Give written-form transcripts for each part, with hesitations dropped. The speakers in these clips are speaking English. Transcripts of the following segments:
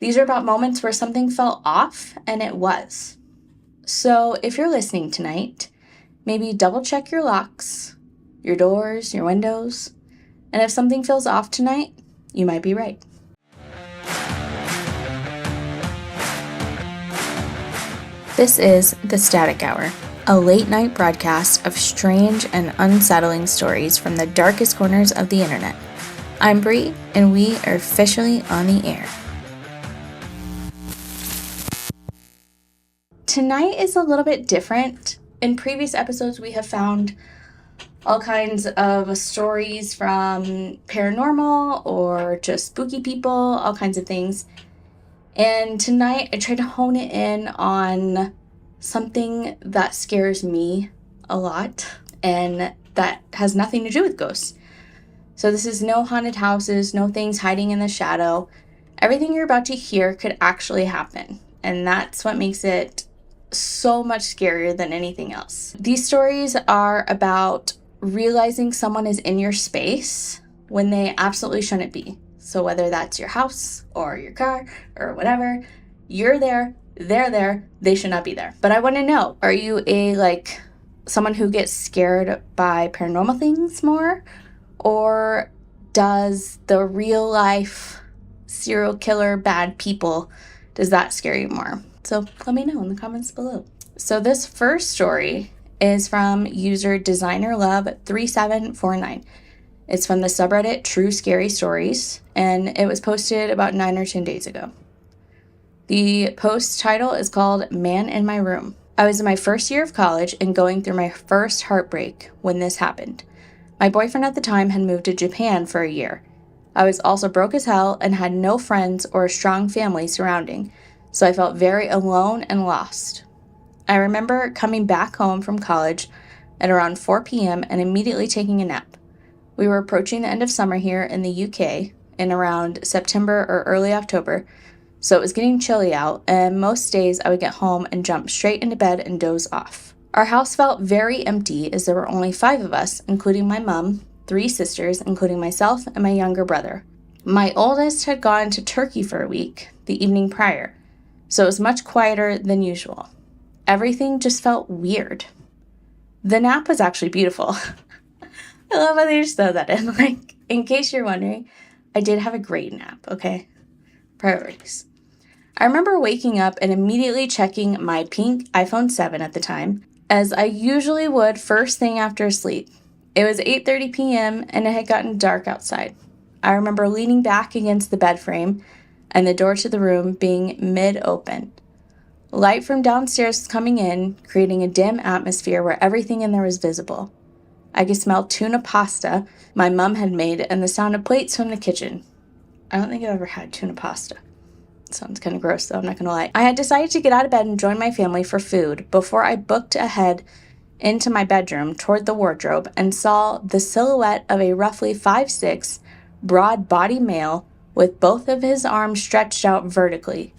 These are about moments where something felt off, and it was. So if you're listening tonight, maybe double check your locks, your doors, your windows, and if something feels off tonight, you might be right. This is The Static Hour, a late-night broadcast of strange and unsettling stories from the darkest corners of the internet. I'm Bree, and we are officially on the air. Tonight is a little bit different. In previous episodes, we have found all kinds of stories from paranormal or just spooky people, all kinds of things. And tonight, I tried to hone it in on something that scares me a lot, and that has nothing to do with ghosts. So this is no haunted houses, no things hiding in the shadow. Everything you're about to hear could actually happen, and that's what makes it so much scarier than anything else. These stories are about realizing someone is in your space when they absolutely shouldn't be. So whether that's your house or your car or whatever, you're there, they're there, they should not be there. But I want to know, are you someone who gets scared by paranormal things more? Or does the real life serial killer bad people, does that scare you more? So let me know in the comments below. So this first story is from user designerlove3749. It's from the subreddit True Scary Stories, and it was posted about 9 or 10 days ago. The post title is called Man in My Room. I was in my first year of college and going through my first heartbreak when this happened. My boyfriend at the time had moved to Japan for a year. I was also broke as hell and had no friends or a strong family surrounding, so I felt very alone and lost. I remember coming back home from college at around 4 p.m. and immediately taking a nap. We were approaching the end of summer here in the UK in around September or early October, so it was getting chilly out, and most days I would get home and jump straight into bed and doze off. Our house felt very empty as there were only 5 of us, including my mom, 3 sisters, including myself and my younger brother. My oldest had gone to Turkey for a week the evening prior, so it was much quieter than usual. Everything just felt weird. The nap was actually beautiful. I love how they just throw that in. In case you're wondering, I did have a great nap, okay? Priorities. I remember waking up and immediately checking my pink iPhone 7 at the time, as I usually would first thing after sleep. It was 8:30 p.m. and it had gotten dark outside. I remember leaning back against the bed frame and the door to the room being mid-open. Light from downstairs was coming in, creating a dim atmosphere where everything in there was visible. I could smell tuna pasta my mom had made and the sound of plates from the kitchen. I don't think I've ever had tuna pasta. It sounds kind of gross though, I'm not gonna lie. I had decided to get out of bed and join my family for food before I booked ahead into my bedroom toward the wardrobe and saw the silhouette of a roughly 5'6", broad-bodied male with both of his arms stretched out vertically.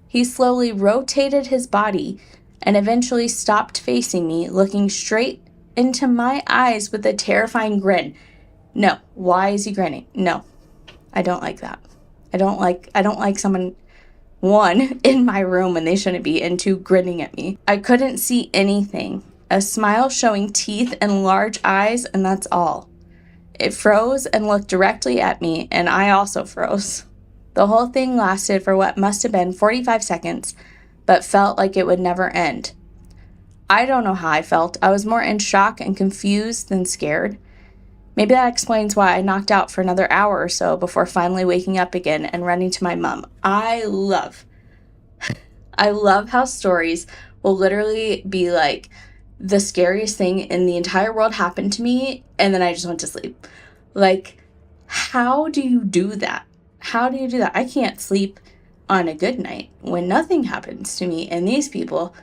He slowly rotated his body and eventually stopped facing me, looking straight into my eyes with a terrifying grin. No, why is he grinning? No, I don't like that. I don't like someone, 1, in my room when they shouldn't be, and 2, grinning at me. I couldn't see anything. A smile showing teeth and large eyes, and that's all. It froze and looked directly at me, and I also froze. The whole thing lasted for what must have been 45 seconds, but felt like it would never end. I don't know how I felt. I was more in shock and confused than scared. Maybe that explains why I knocked out for another hour or so before finally waking up again and running to my mom. I love how stories will literally be like, the scariest thing in the entire world happened to me, and then I just went to sleep. How do you do that? How do you do that? I can't sleep on a good night when nothing happens to me, and these people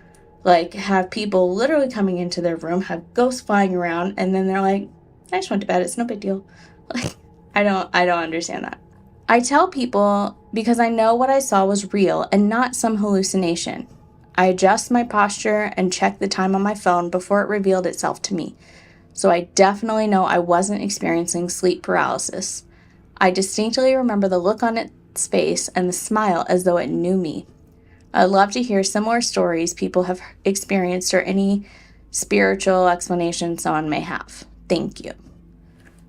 have people literally coming into their room, have ghosts flying around, and then they're like, I just went to bed, it's no big deal. I don't understand that. I tell people because I know what I saw was real and not some hallucination. I adjust my posture and check the time on my phone before it revealed itself to me. So I definitely know I wasn't experiencing sleep paralysis. I distinctly remember the look on its face and the smile as though it knew me. I'd love to hear similar stories people have experienced or any spiritual explanation someone may have. Thank you.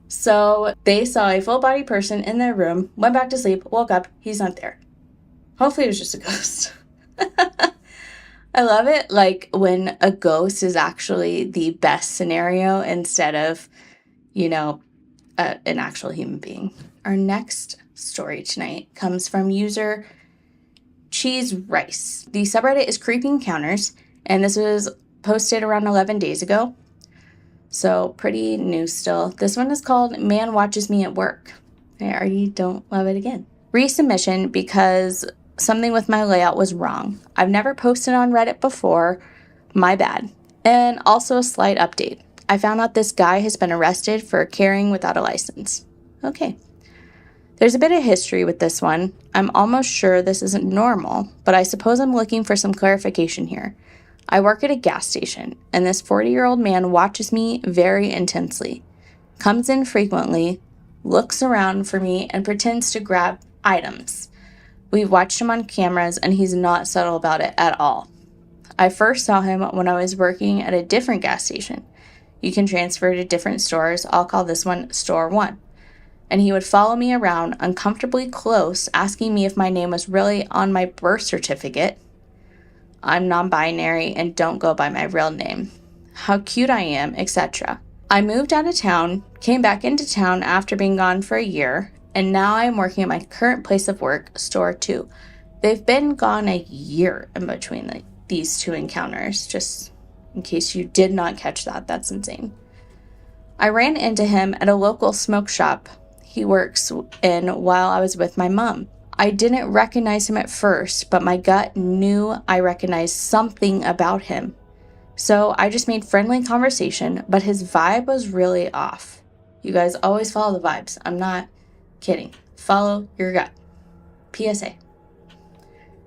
So they saw a full body person in their room, went back to sleep, woke up, he's not there. Hopefully it was just a ghost. I love it like when a ghost is actually the best scenario instead of, an actual human being. Our next story tonight comes from user Cheese Rice. The subreddit is Creepy Encounters, and this was posted around 11 days ago. So pretty new still. This one is called Man Watches Me at Work. I already don't love it again. Resubmission because something with my layout was wrong. I've never posted on Reddit before. My bad. And also a slight update. I found out this guy has been arrested for carrying without a license. Okay. There's a bit of history with this one. I'm almost sure this isn't normal, but I suppose I'm looking for some clarification here. I work at a gas station, and this 40-year-old man watches me very intensely, comes in frequently, looks around for me, and pretends to grab items. We've watched him on cameras, and he's not subtle about it at all. I first saw him when I was working at a different gas station. You can transfer to different stores. I'll call this one Store 1. And he would follow me around uncomfortably close, asking me if my name was really on my birth certificate. I'm non-binary and don't go by my real name. How cute I am, etc. I moved out of town, came back into town after being gone for a year, and now I'm working at my current place of work, Store 2. They've been gone a year in between these two encounters, just in case you did not catch that. That's insane. I ran into him at a local smoke shop he works in while I was with my mom. I didn't recognize him at first, but my gut knew I recognized something about him. So I just made friendly conversation, but his vibe was really off. You guys always follow the vibes. I'm not kidding. Follow your gut. PSA.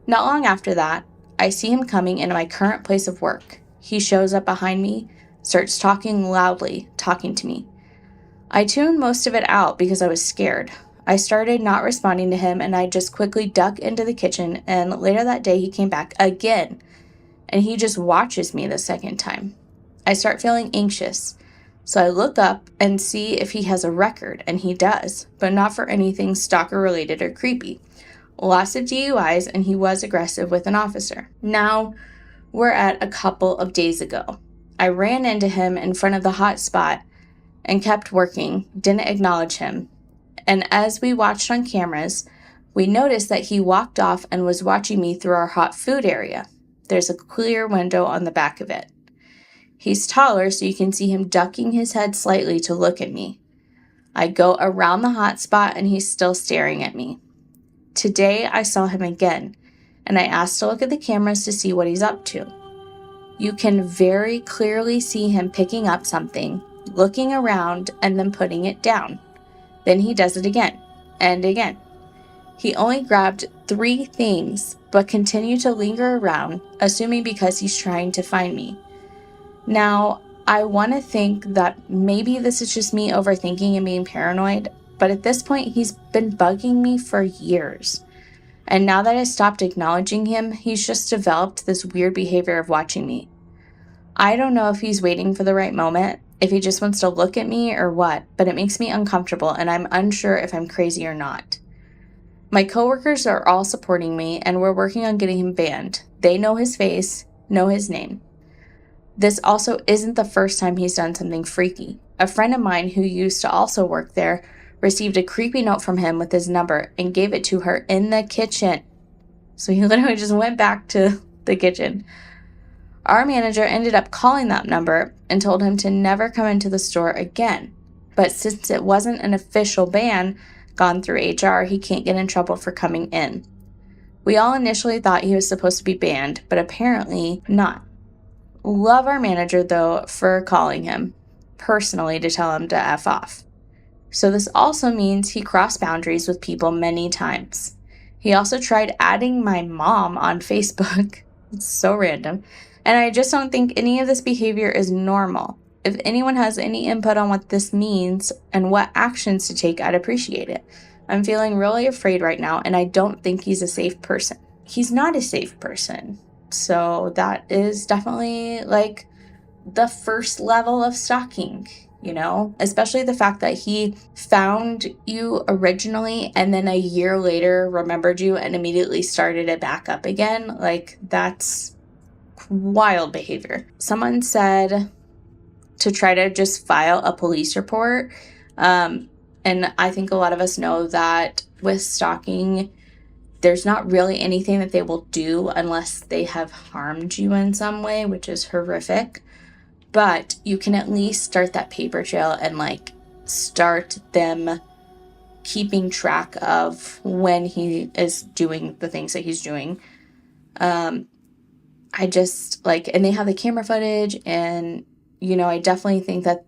Not long after that, I see him coming into my current place of work. He shows up behind me, starts talking loudly, talking to me. I tuned most of it out because I was scared. I started not responding to him, and I just quickly ducked into the kitchen, and later that day he came back again, and he just watches me the second time. I start feeling anxious, so I look up and see if he has a record, and he does, but not for anything stalker-related or creepy. Lots of DUIs, and he was aggressive with an officer. Now, we're at a couple of days ago. I ran into him in front of the hot spot and kept working, didn't acknowledge him. And as we watched on cameras, we noticed that he walked off and was watching me through our hot food area. There's a clear window on the back of it. He's taller, so you can see him ducking his head slightly to look at me. I go around the hot spot and he's still staring at me. Today I saw him again, and I asked to look at the cameras to see what he's up to. You can very clearly see him picking up something, looking around, and then putting it down. Then he does it again and again. He only grabbed 3 things, but continued to linger around, assuming because he's trying to find me. Now, I want to think that maybe this is just me overthinking and being paranoid, but at this point, he's been bugging me for years. And now that I stopped acknowledging him, he's just developed this weird behavior of watching me. I don't know if he's waiting for the right moment, if he just wants to look at me or what, but it makes me uncomfortable and I'm unsure if I'm crazy or not. My coworkers are all supporting me and we're working on getting him banned. They know his face, know his name. This also isn't the first time he's done something freaky. A friend of mine who used to also work there received a creepy note from him with his number and gave it to her in the kitchen. So he literally just went back to the kitchen. Our manager ended up calling that number and told him to never come into the store again. But since it wasn't an official ban gone through HR, he can't get in trouble for coming in. We all initially thought he was supposed to be banned, but apparently not. Love our manager, though, for calling him personally to tell him to F off. So this also means he crossed boundaries with people many times. He also tried adding my mom on Facebook. It's so random. And I just don't think any of this behavior is normal. If anyone has any input on what this means and what actions to take, I'd appreciate it. I'm feeling really afraid right now, and I don't think he's a safe person. He's not a safe person. So that is definitely like the first level of stalking, especially the fact that he found you originally and then a year later remembered you and immediately started it back up again. Like, that's wild behavior. Someone said to try to just file a police report. And I think a lot of us know that with stalking, there's not really anything that they will do unless they have harmed you in some way, which is horrific. But you can at least start that paper trail and like start them keeping track of when he is doing the things that he's doing. I just and they have the camera footage, and I definitely think that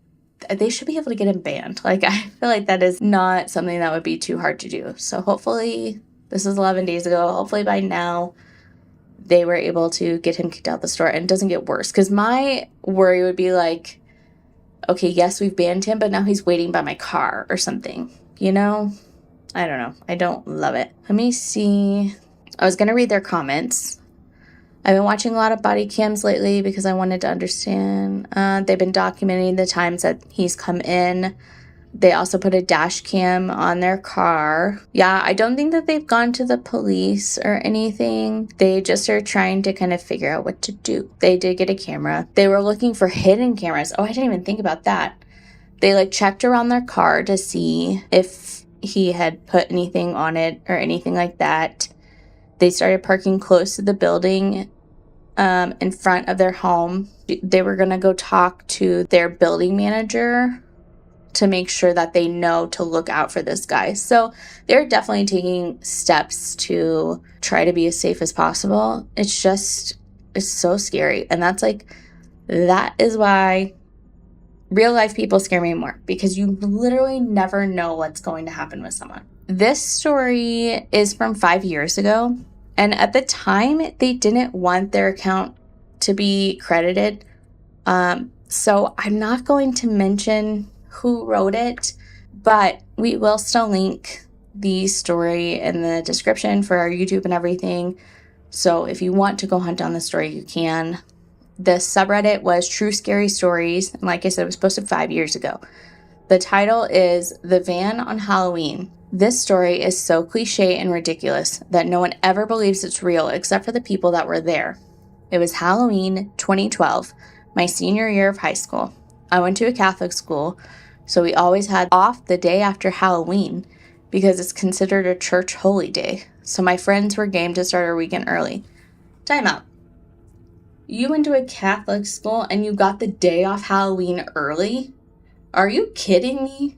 they should be able to get him banned. Like, I feel like that is not something that would be too hard to do. So hopefully, this is 11 days ago. Hopefully by now they were able to get him kicked out the store and it doesn't get worse. Because my worry would be like, okay, yes, we've banned him, but now he's waiting by my car or something, I don't know. I don't love it. Let me see. I was going to read their comments. I've been watching a lot of body cams lately because I wanted to understand. They've been documenting the times that he's come in. They also put a dash cam on their car. Yeah, I don't think that they've gone to the police or anything. They just are trying to kind of figure out what to do. They did get a camera. They were looking for hidden cameras. Oh, I didn't even think about that. They checked around their car to see if he had put anything on it or anything like that. They started parking close to the building in front of their home. They were going to go talk to their building manager to make sure that they know to look out for this guy. So they're definitely taking steps to try to be as safe as possible. It's so scary. And that is why real life people scare me more, because you literally never know what's going to happen with someone. This story is from 5 years ago. And at the time, they didn't want their account to be credited. So I'm not going to mention who wrote it, but we will still link the story in the description for our YouTube and everything. So if you want to go hunt down the story, you can. The subreddit was True Scary Stories. And like I said, it was posted 5 years ago. The title is The Van on Halloween. This story is so cliche and ridiculous that no one ever believes it's real except for the people that were there. It was Halloween 2012, my senior year of high school. I went to a Catholic school, so we always had off the day after Halloween because it's considered a church holy day. So my friends were game to start our weekend early. Time out. You went to a Catholic school and you got the day off Halloween early? Are you kidding me?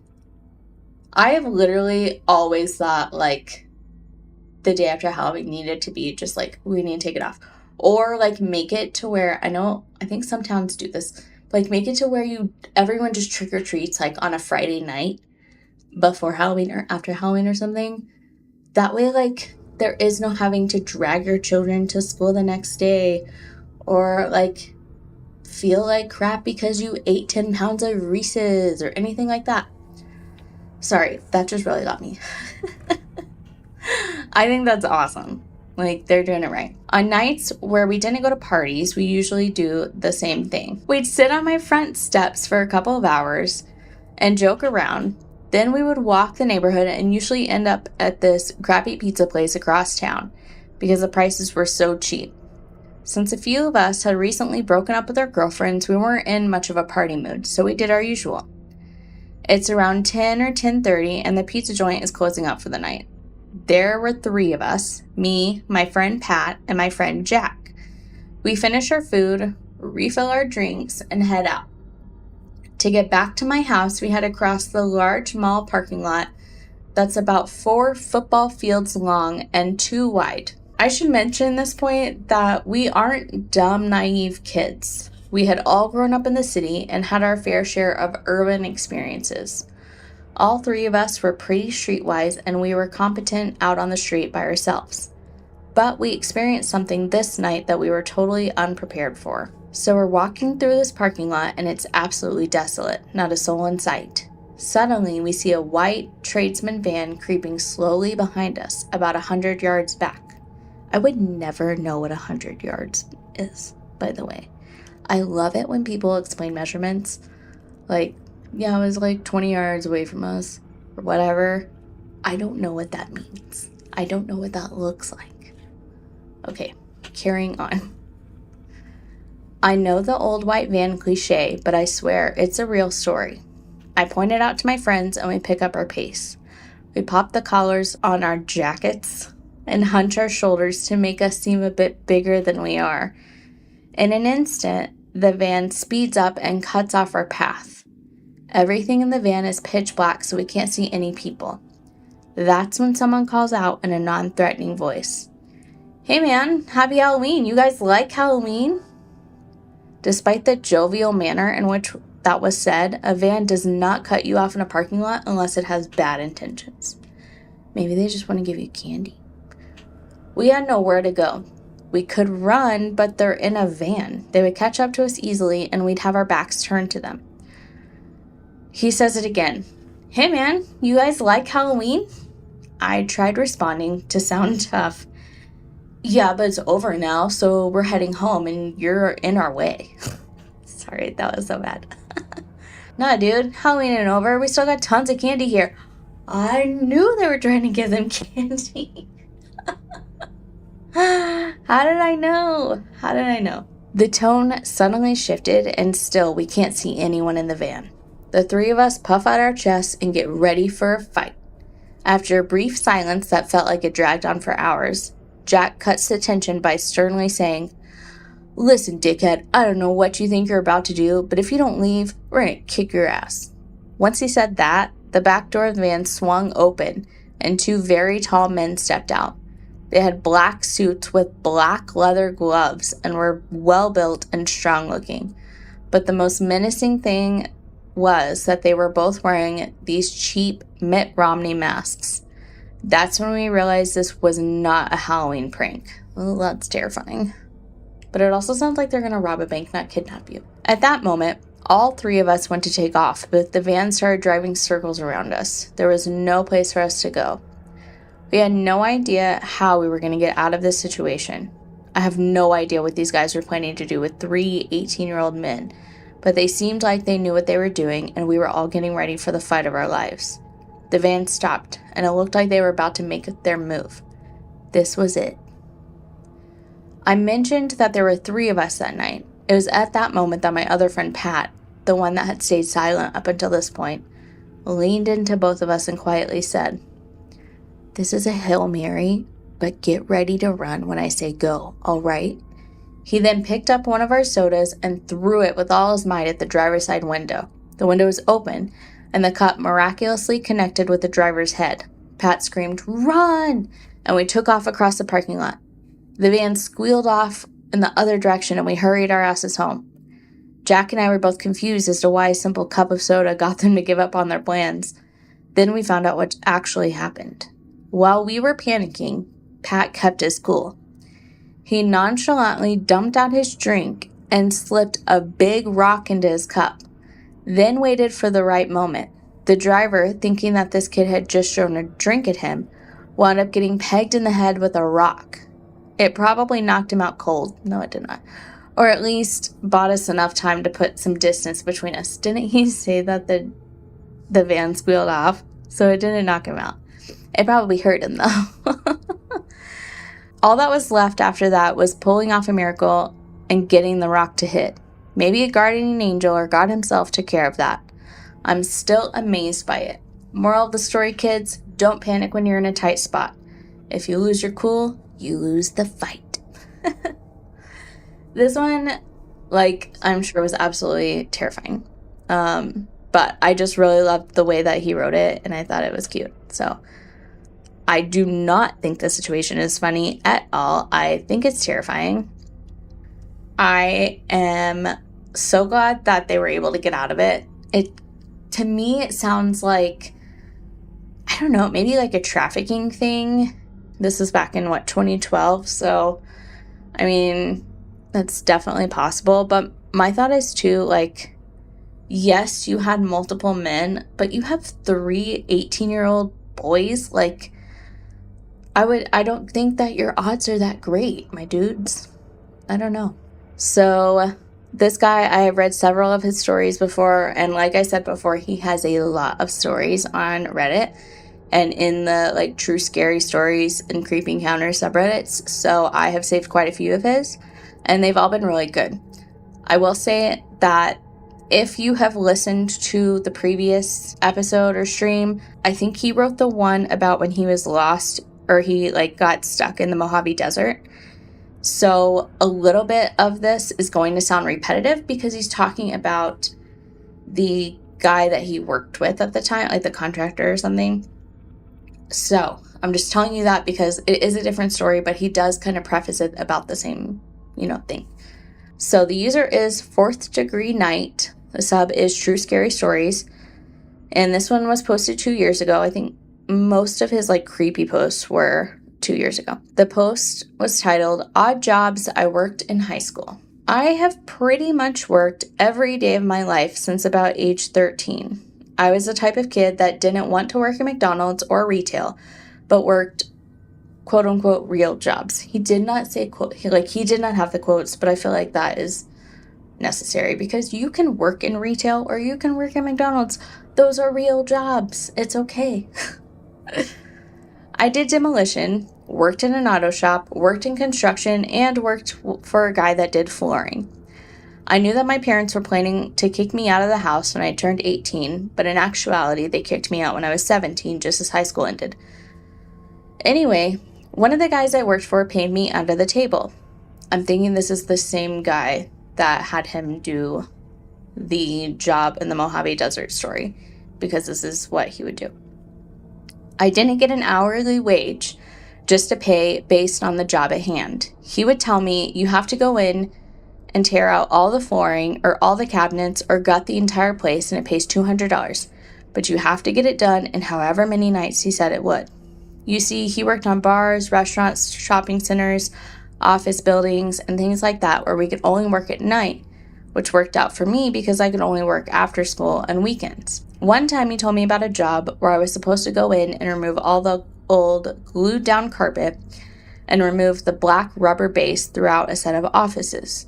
I have literally always thought the day after Halloween needed to be just we need to take it off. Or make it to where, I think some towns do this, make it to where everyone just trick or treats on a Friday night before Halloween or after Halloween or something. That way there is no having to drag your children to school the next day or feel like crap because you ate 10 pounds of Reese's or anything like that. Sorry, that just really got me. I think that's awesome. They're doing it right. On nights where we didn't go to parties, we usually do the same thing. We'd sit on my front steps for a couple of hours and joke around. Then we would walk the neighborhood and usually end up at this crappy pizza place across town because the prices were so cheap. Since a few of us had recently broken up with our girlfriends, we weren't in much of a party mood, so we did our usual. It's around 10 or 10:30 and the pizza joint is closing up for the night. There were 3 of us, me, my friend Pat, and my friend Jack. We finish our food, refill our drinks, and head out. To get back to my house, we had to cross the large mall parking lot that's about 4 football fields long and 2 wide. I should mention at this point that we aren't dumb, naive kids. We had all grown up in the city and had our fair share of urban experiences. All 3 of us were pretty streetwise and we were competent out on the street by ourselves. But we experienced something this night that we were totally unprepared for. So we're walking through this parking lot and it's absolutely desolate, not a soul in sight. Suddenly, we see a white tradesman van creeping slowly behind us, about 100 yards back. I would never know what 100 yards is, by the way. I love it when people explain measurements. Like, yeah, it was like 20 yards away from us, or whatever. I don't know what that means. I don't know what that looks like. Okay, carrying on. I know the old white van cliche, but I swear it's a real story. I point it out to my friends and we pick up our pace. We pop the collars on our jackets and hunch our shoulders to make us seem a bit bigger than we are. In an instant, the van speeds up and cuts off our path. Everything in the van is pitch black, so we can't see any people. That's when someone calls out in a non-threatening voice. Hey man, happy Halloween. You guys like Halloween? Despite the jovial manner in which that was said, a van does not cut you off in a parking lot unless it has bad intentions. Maybe they just want to give you candy. We had nowhere to go. We could run, but they're in a van. They would catch up to us easily, and we'd have our backs turned to them. He says it again. Hey man, you guys like Halloween? I tried responding to sound tough. Yeah, but it's over now, so we're heading home, and you're in our way. Sorry, that was so bad. Nah, dude, Halloween ain't over. We still got tons of candy here. I knew they were trying to give them candy. How did I know? The tone suddenly shifted, and still we can't see anyone in the van. The three of us puff out our chests and get ready for a fight. After a brief silence that felt like it dragged on for hours, Jack cuts the tension by sternly saying, Listen, dickhead, I don't know what you think you're about to do, but if you don't leave, we're gonna kick your ass. Once he said that, the back door of the van swung open, and two very tall men stepped out. They had black suits with black leather gloves and were well-built and strong-looking. But the most menacing thing was that they were both wearing these cheap Mitt Romney masks. That's when we realized this was not a Halloween prank. Well, that's terrifying. But it also sounds like they're going to rob a bank, not kidnap you. At that moment, all three of us went to take off, but the van started driving circles around us. There was no place for us to go. We had no idea how we were going to get out of this situation. I have no idea what these guys were planning to do with three 18-year-old men, but they seemed like they knew what they were doing, and we were all getting ready for the fight of our lives. The van stopped, and it looked like they were about to make their move. This was it. I mentioned that there were three of us that night. It was at that moment that my other friend Pat, the one that had stayed silent up until this point, leaned into both of us and quietly said, This is a Hail Mary, but get ready to run when I say go, all right? He then picked up one of our sodas and threw it with all his might at the driver's side window. The window was open, and the cup miraculously connected with the driver's head. Pat screamed, Run! And we took off across the parking lot. The van squealed off in the other direction, and we hurried our asses home. Jack and I were both confused as to why a simple cup of soda got them to give up on their plans. Then we found out what actually happened. While we were panicking, Pat kept his cool. He nonchalantly dumped out his drink and slipped a big rock into his cup, then waited for the right moment. The driver, thinking that this kid had just thrown a drink at him, wound up getting pegged in the head with a rock. It probably knocked him out cold. No, it did not. Or at least bought us enough time to put some distance between us. Didn't he say that the van squealed off? So it didn't knock him out. It probably hurt him, though. All that was left after that was pulling off a miracle and getting the rock to hit. Maybe a guardian angel or God himself took care of that. I'm still amazed by it. Moral of the story, kids, don't panic when you're in a tight spot. If you lose your cool, you lose the fight. This one, I'm sure was absolutely terrifying. But I just really loved the way that he wrote it, and I thought it was cute. So I do not think the situation is funny at all. I think it's terrifying. I am so glad that they were able to get out of it. To me, it sounds like, I don't know, maybe like a trafficking thing. This is back in, 2012? So, I mean, that's definitely possible. But my thought is, too, yes, you had multiple men, but you have 3 18-year-old boys. Like, I don't think that your odds are that great, my dudes. I don't know. So this guy, I have read several of his stories before, and like I said before, he has a lot of stories on Reddit and in the like true scary stories and creepy encounters subreddits. So I have saved quite a few of his, and they've all been really good. I will say that if you have listened to the previous episode or stream, I think he wrote the one about when he was lost, or he like got stuck in the Mojave Desert. So a little bit of this is going to sound repetitive because he's talking about the guy that he worked with at the time, like the contractor or something. So I'm just telling you that because it is a different story, but he does kind of preface it about the same, thing. So the user is 4th Degree Night. The sub is True Scary Stories. And this one was posted 2 years ago. I think most of his like creepy posts were 2 years ago. The post was titled, Odd Jobs I Worked in High School. I have pretty much worked every day of my life since about age 13. I was the type of kid that didn't want to work at McDonald's or retail, but worked quote unquote real jobs. He did not say quote, he did not have the quotes, but I feel like that is necessary because you can work in retail or you can work at McDonald's. Those are real jobs. It's okay. I did demolition, worked in an auto shop, worked in construction, and worked for a guy that did flooring. I knew that my parents were planning to kick me out of the house when I turned 18, but in actuality, they kicked me out when I was 17, just as high school ended. Anyway, one of the guys I worked for paid me under the table. I'm thinking this is the same guy that had him do the job in the Mojave Desert story, because this is what he would do. I didn't get an hourly wage, just a pay based on the job at hand. He would tell me, you have to go in and tear out all the flooring or all the cabinets or gut the entire place, and it pays $200. But you have to get it done in however many nights he said it would. You see, he worked on bars, restaurants, shopping centers, office buildings, and things like that where we could only work at night, which worked out for me because I could only work after school and weekends. One time he told me about a job where I was supposed to go in and remove all the old glued down carpet and remove the black rubber base throughout a set of offices.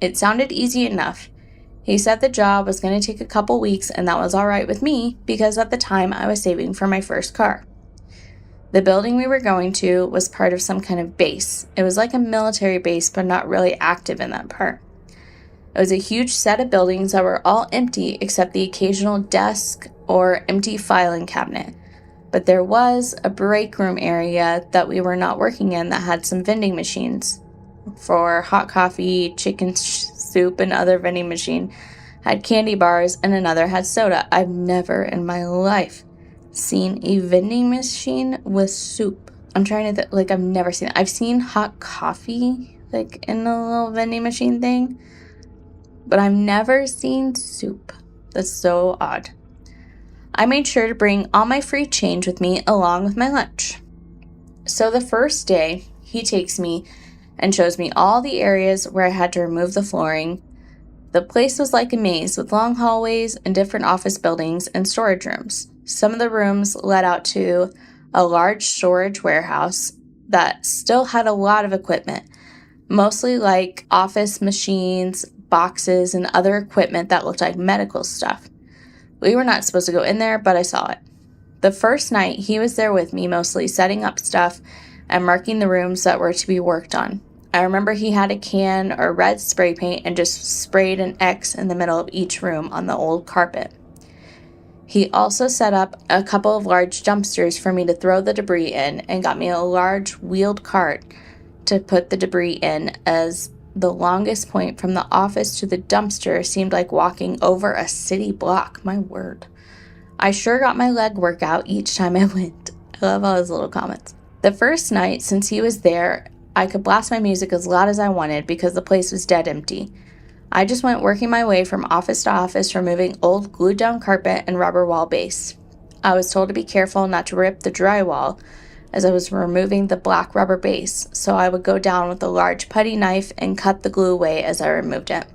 It sounded easy enough. He said the job was going to take a couple weeks, and that was all right with me because at the time I was saving for my first car. The building we were going to was part of some kind of base. It was like a military base, but not really active in that part. It was a huge set of buildings that were all empty except the occasional desk or empty filing cabinet. But there was a break room area that we were not working in that had some vending machines for hot coffee, chicken soup, and other vending machine. Had candy bars, and another had soda. I've never in my life seen a vending machine with soup. I'm trying to I've never seen it. I've seen hot coffee like in a little vending machine thing, but I've never seen soup. That's so odd. I made sure to bring all my free change with me along with my lunch. So the first day, he takes me and shows me all the areas where I had to remove the flooring. The place was like a maze with long hallways and different office buildings and storage rooms. Some of the rooms led out to a large storage warehouse that still had a lot of equipment, mostly like office machines, boxes, and other equipment that looked like medical stuff. We were not supposed to go in there, but I saw it. The first night, he was there with me, mostly setting up stuff and marking the rooms that were to be worked on. I remember he had a can or red spray paint and just sprayed an X in the middle of each room on the old carpet. He also set up a couple of large dumpsters for me to throw the debris in and got me a large wheeled cart to put the debris in, as the longest point from the office to the dumpster seemed like walking over a city block. My word. I sure got my leg workout each time I went. I love all his little comments. The first night, since he was there, I could blast my music as loud as I wanted because the place was dead empty. I just went working my way from office to office, removing old glued down carpet and rubber wall base. I was told to be careful not to rip the drywall as I was removing the black rubber base, so I would go down with a large putty knife and cut the glue away as I removed it.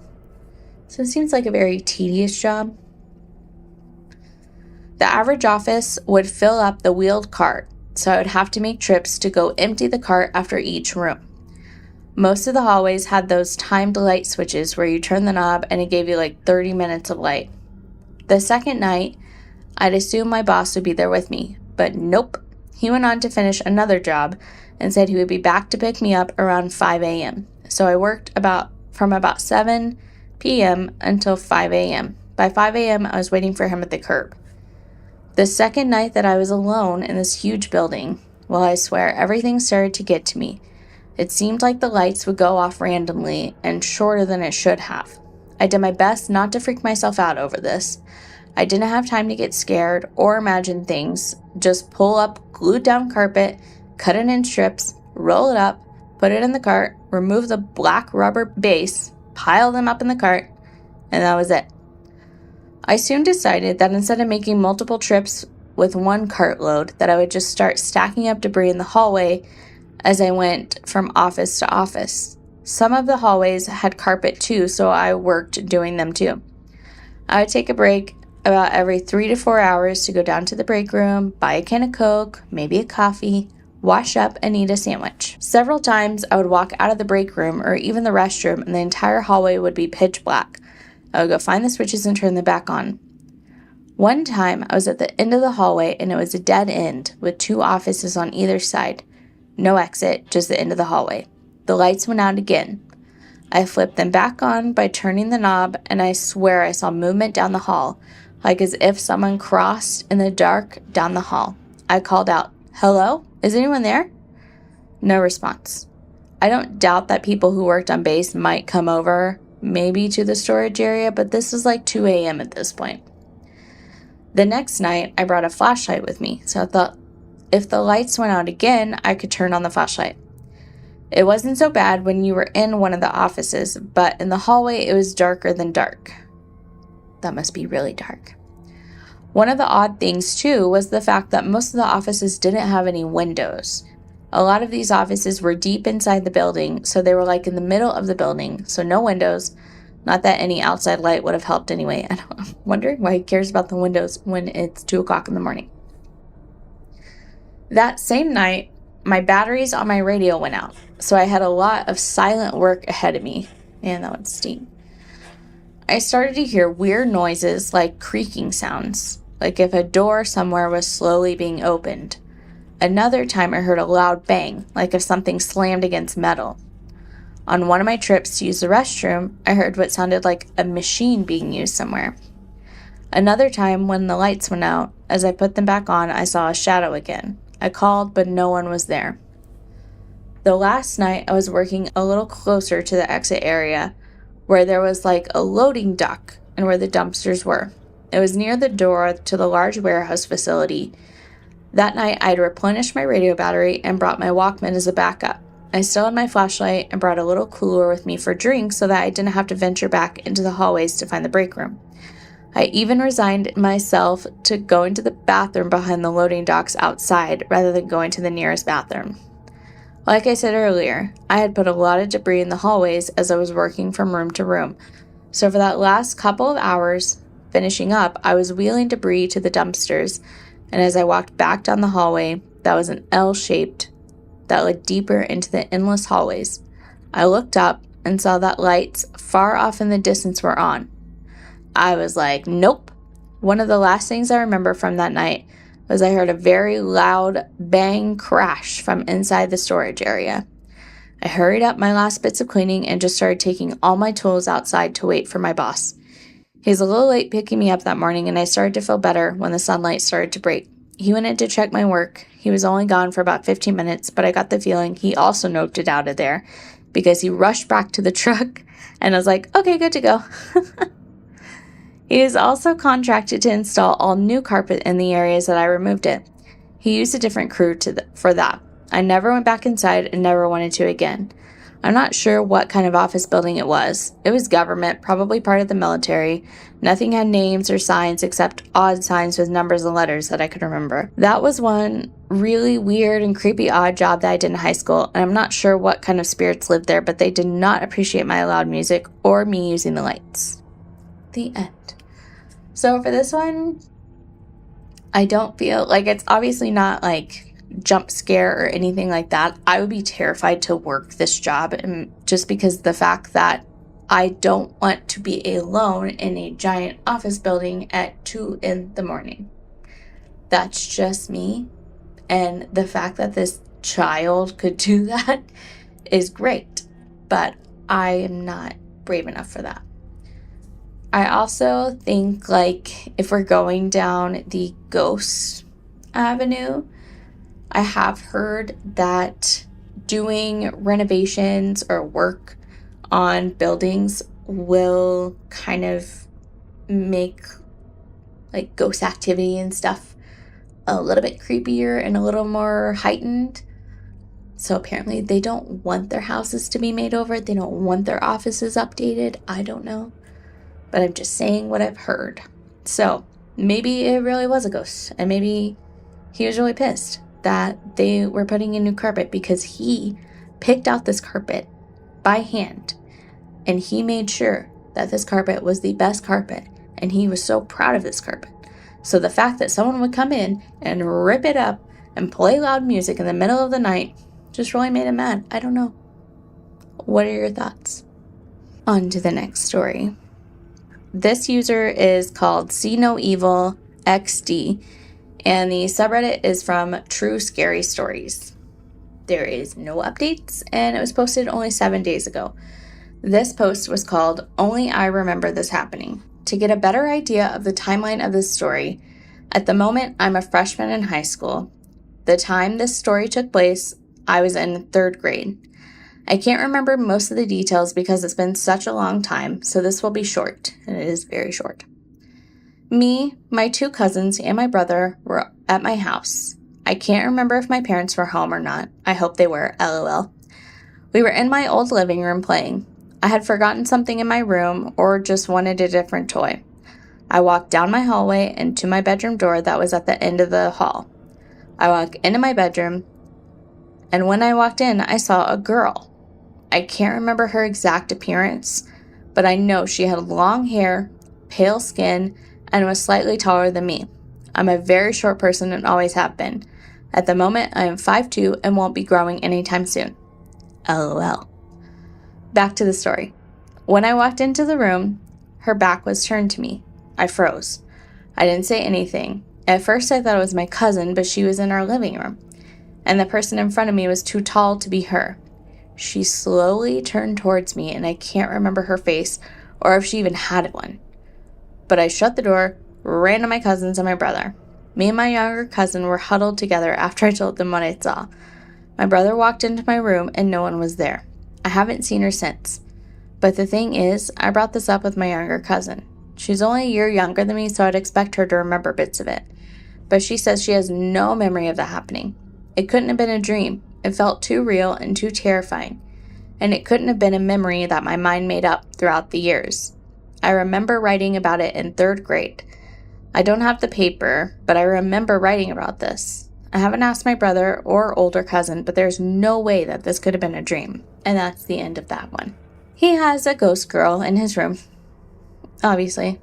So it seems like a very tedious job. The average office would fill up the wheeled cart, so I would have to make trips to go empty the cart after each room. Most of the hallways had those timed light switches where you turn the knob and it gave you like 30 minutes of light. The second night, I'd assume my boss would be there with me, but nope. He went on to finish another job and said he would be back to pick me up around 5 a.m. So I worked from about 7 p.m. until 5 a.m. By 5 a.m., I was waiting for him at the curb. The second night that I was alone in this huge building, well, I swear everything started to get to me. It seemed like the lights would go off randomly and shorter than it should have. I did my best not to freak myself out over this. I didn't have time to get scared or imagine things. Just pull up glued down carpet, cut it in strips, roll it up, put it in the cart, remove the black rubber base, pile them up in the cart, and that was it. I soon decided that instead of making multiple trips with one cartload, that I would just start stacking up debris in the hallway as I went from office to office. Some of the hallways had carpet too, so I worked doing them too. I would take a break about every 3 to 4 hours to go down to the break room, buy a can of Coke, maybe a coffee, wash up, and eat a sandwich. Several times I would walk out of the break room or even the restroom and the entire hallway would be pitch black. I would go find the switches and turn them back on. One time I was at the end of the hallway and it was a dead end with 2 offices on either side. No exit, just the end of the hallway. The lights went out again. I flipped them back on by turning the knob, and I swear I saw movement down the hall, like as if someone crossed in the dark down the hall. I called out, "Hello? Is anyone there?" No response. I don't doubt that people who worked on base might come over, maybe to the storage area, but this was like 2 a.m. at this point. The next night, I brought a flashlight with me, so I thought if the lights went out again, I could turn on the flashlight. It wasn't so bad when you were in one of the offices, but in the hallway it was darker than dark. That must be really dark. One of the odd things too was the fact that most of the offices didn't have any windows. A lot of these offices were deep inside the building, so they were like in the middle of the building, so no windows. Not that any outside light would have helped anyway. I'm wondering why he cares about the windows when it's 2 o'clock in the morning. That same night, my batteries on my radio went out, so I had a lot of silent work ahead of me. Man, that would sting. I started to hear weird noises like creaking sounds, like if a door somewhere was slowly being opened. Another time I heard a loud bang, like if something slammed against metal. On one of my trips to use the restroom, I heard what sounded like a machine being used somewhere. Another time when the lights went out, as I put them back on, I saw a shadow again. I called, but no one was there. The last night, I was working a little closer to the exit area, where there was like a loading dock and where the dumpsters were. It was near the door to the large warehouse facility. That night, I'd replenished my radio battery and brought my Walkman as a backup. I still had my flashlight and brought a little cooler with me for drinks so that I didn't have to venture back into the hallways to find the break room. I even resigned myself to going to the bathroom behind the loading docks outside rather than going to the nearest bathroom. Like I said earlier, I had put a lot of debris in the hallways as I was working from room to room. So for that last couple of hours, finishing up, I was wheeling debris to the dumpsters, and as I walked back down the hallway, that was an L-shaped that led deeper into the endless hallways. I looked up and saw that lights far off in the distance were on. I was like, nope. One of the last things I remember from that night was I heard a very loud bang crash from inside the storage area. I hurried up my last bits of cleaning and just started taking all my tools outside to wait for my boss. He was a little late picking me up that morning, and I started to feel better when the sunlight started to break. He went in to check my work. He was only gone for about 15 minutes, but I got the feeling he also noped it out of there because he rushed back to the truck, and I was like, okay, good to go. He was also contracted to install all new carpet in the areas that I removed it. He used a different crew for that. I never went back inside and never wanted to again. I'm not sure what kind of office building it was. It was government, probably part of the military. Nothing had names or signs except odd signs with numbers and letters that I could remember. That was one really weird and creepy odd job that I did in high school, and I'm not sure what kind of spirits lived there, but they did not appreciate my loud music or me using the lights. The end. So for this one, I don't feel like it's obviously not like jump scare or anything like that. I would be terrified to work this job, and just because the fact that I don't want to be alone in a giant office building at 2 a.m. That's just me. And the fact that this child could do that is great, but I am not brave enough for that. I also think, like, if we're going down the ghost avenue, I have heard that doing renovations or work on buildings will kind of make, like, ghost activity and stuff a little bit creepier and a little more heightened. So apparently they don't want their houses to be made over. They don't want their offices updated. I don't know. But I'm just saying what I've heard. So maybe it really was a ghost. And maybe he was really pissed that they were putting in new carpet, because he picked out this carpet by hand. And he made sure that this carpet was the best carpet. And he was so proud of this carpet. So the fact that someone would come in and rip it up and play loud music in the middle of the night just really made him mad. I don't know. What are your thoughts? On to the next story. This user is called See No Evil XD, and the subreddit is from True Scary Stories. There is no updates, and it was posted only 7 days ago. This post was called Only I Remember This Happening. To get a better idea of the timeline of this story, at the moment I'm a freshman in high school. The time this story took place, I was in 3rd grade. I can't remember most of the details because it's been such a long time, so this will be short, and it is very short. Me, my 2 cousins, and my brother were at my house. I can't remember if my parents were home or not. I hope they were, LOL. We were in my old living room playing. I had forgotten something in my room or just wanted a different toy. I walked down my hallway and to my bedroom door that was at the end of the hall. I walked into my bedroom, and when I walked in, I saw a girl. I can't remember her exact appearance, but I know she had long hair, pale skin, and was slightly taller than me. I'm a very short person and always have been. At the moment, I am 5'2" and won't be growing anytime soon. LOL. Back to the story. When I walked into the room, her back was turned to me. I froze. I didn't say anything. At first, I thought it was my cousin, but she was in our living room, and the person in front of me was too tall to be her. She slowly turned towards me, and I can't remember her face or if she even had one. But I shut the door, ran to my cousins and my brother. Me and my younger cousin were huddled together after I told them what I saw. My brother walked into my room, and no one was there. I haven't seen her since. But the thing is, I brought this up with my younger cousin. She's only a year younger than me, so I'd expect her to remember bits of it. But she says she has no memory of that happening. It couldn't have been a dream. It felt too real and too terrifying. And it couldn't have been a memory that my mind made up throughout the years. I remember writing about it in 3rd grade. I don't have the paper, but I remember writing about this. I haven't asked my brother or older cousin, but there's no way that this could have been a dream. And that's the end of that one. He has a ghost girl in his room. Obviously.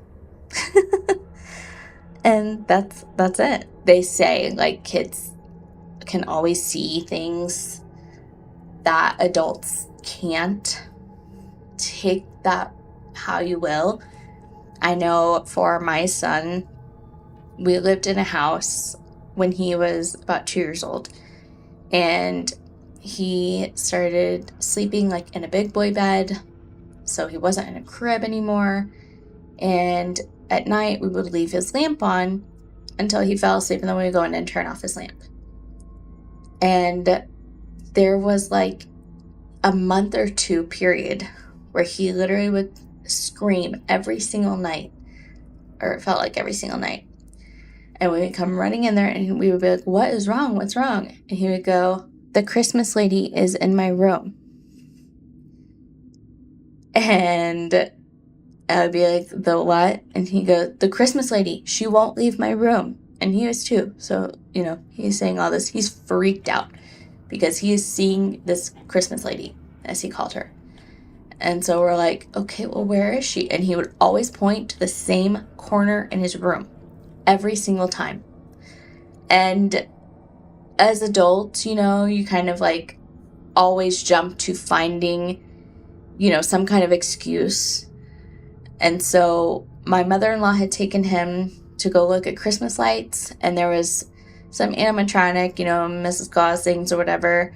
And that's it. They say, like, kids can always see things that adults can't. Take that how you will. I know for my son, we lived in a house when he was about 2 years old, and he started sleeping like in a big boy bed, so he wasn't in a crib anymore. And at night we would leave his lamp on until he fell asleep, and then we would go in and turn off his lamp. And there was like a month or 2 period where he literally would scream every single night, or it felt like every single night. And we would come running in there, and we would be like, "What is wrong? What's wrong?" And he would go, "The Christmas lady is in my room." And I would be like, "The what?" And he'd go, "The Christmas lady, she won't leave my room." And he was 2. So, he's saying all this. He's freaked out because he is seeing this Christmas lady, as he called her. And so we're like, okay, well, where is she? And he would always point to the same corner in his room every single time. And as adults, you kind of like always jump to finding, some kind of excuse. And so my mother-in-law had taken him to go look at Christmas lights, and there was some animatronic, Mrs. Claus things or whatever.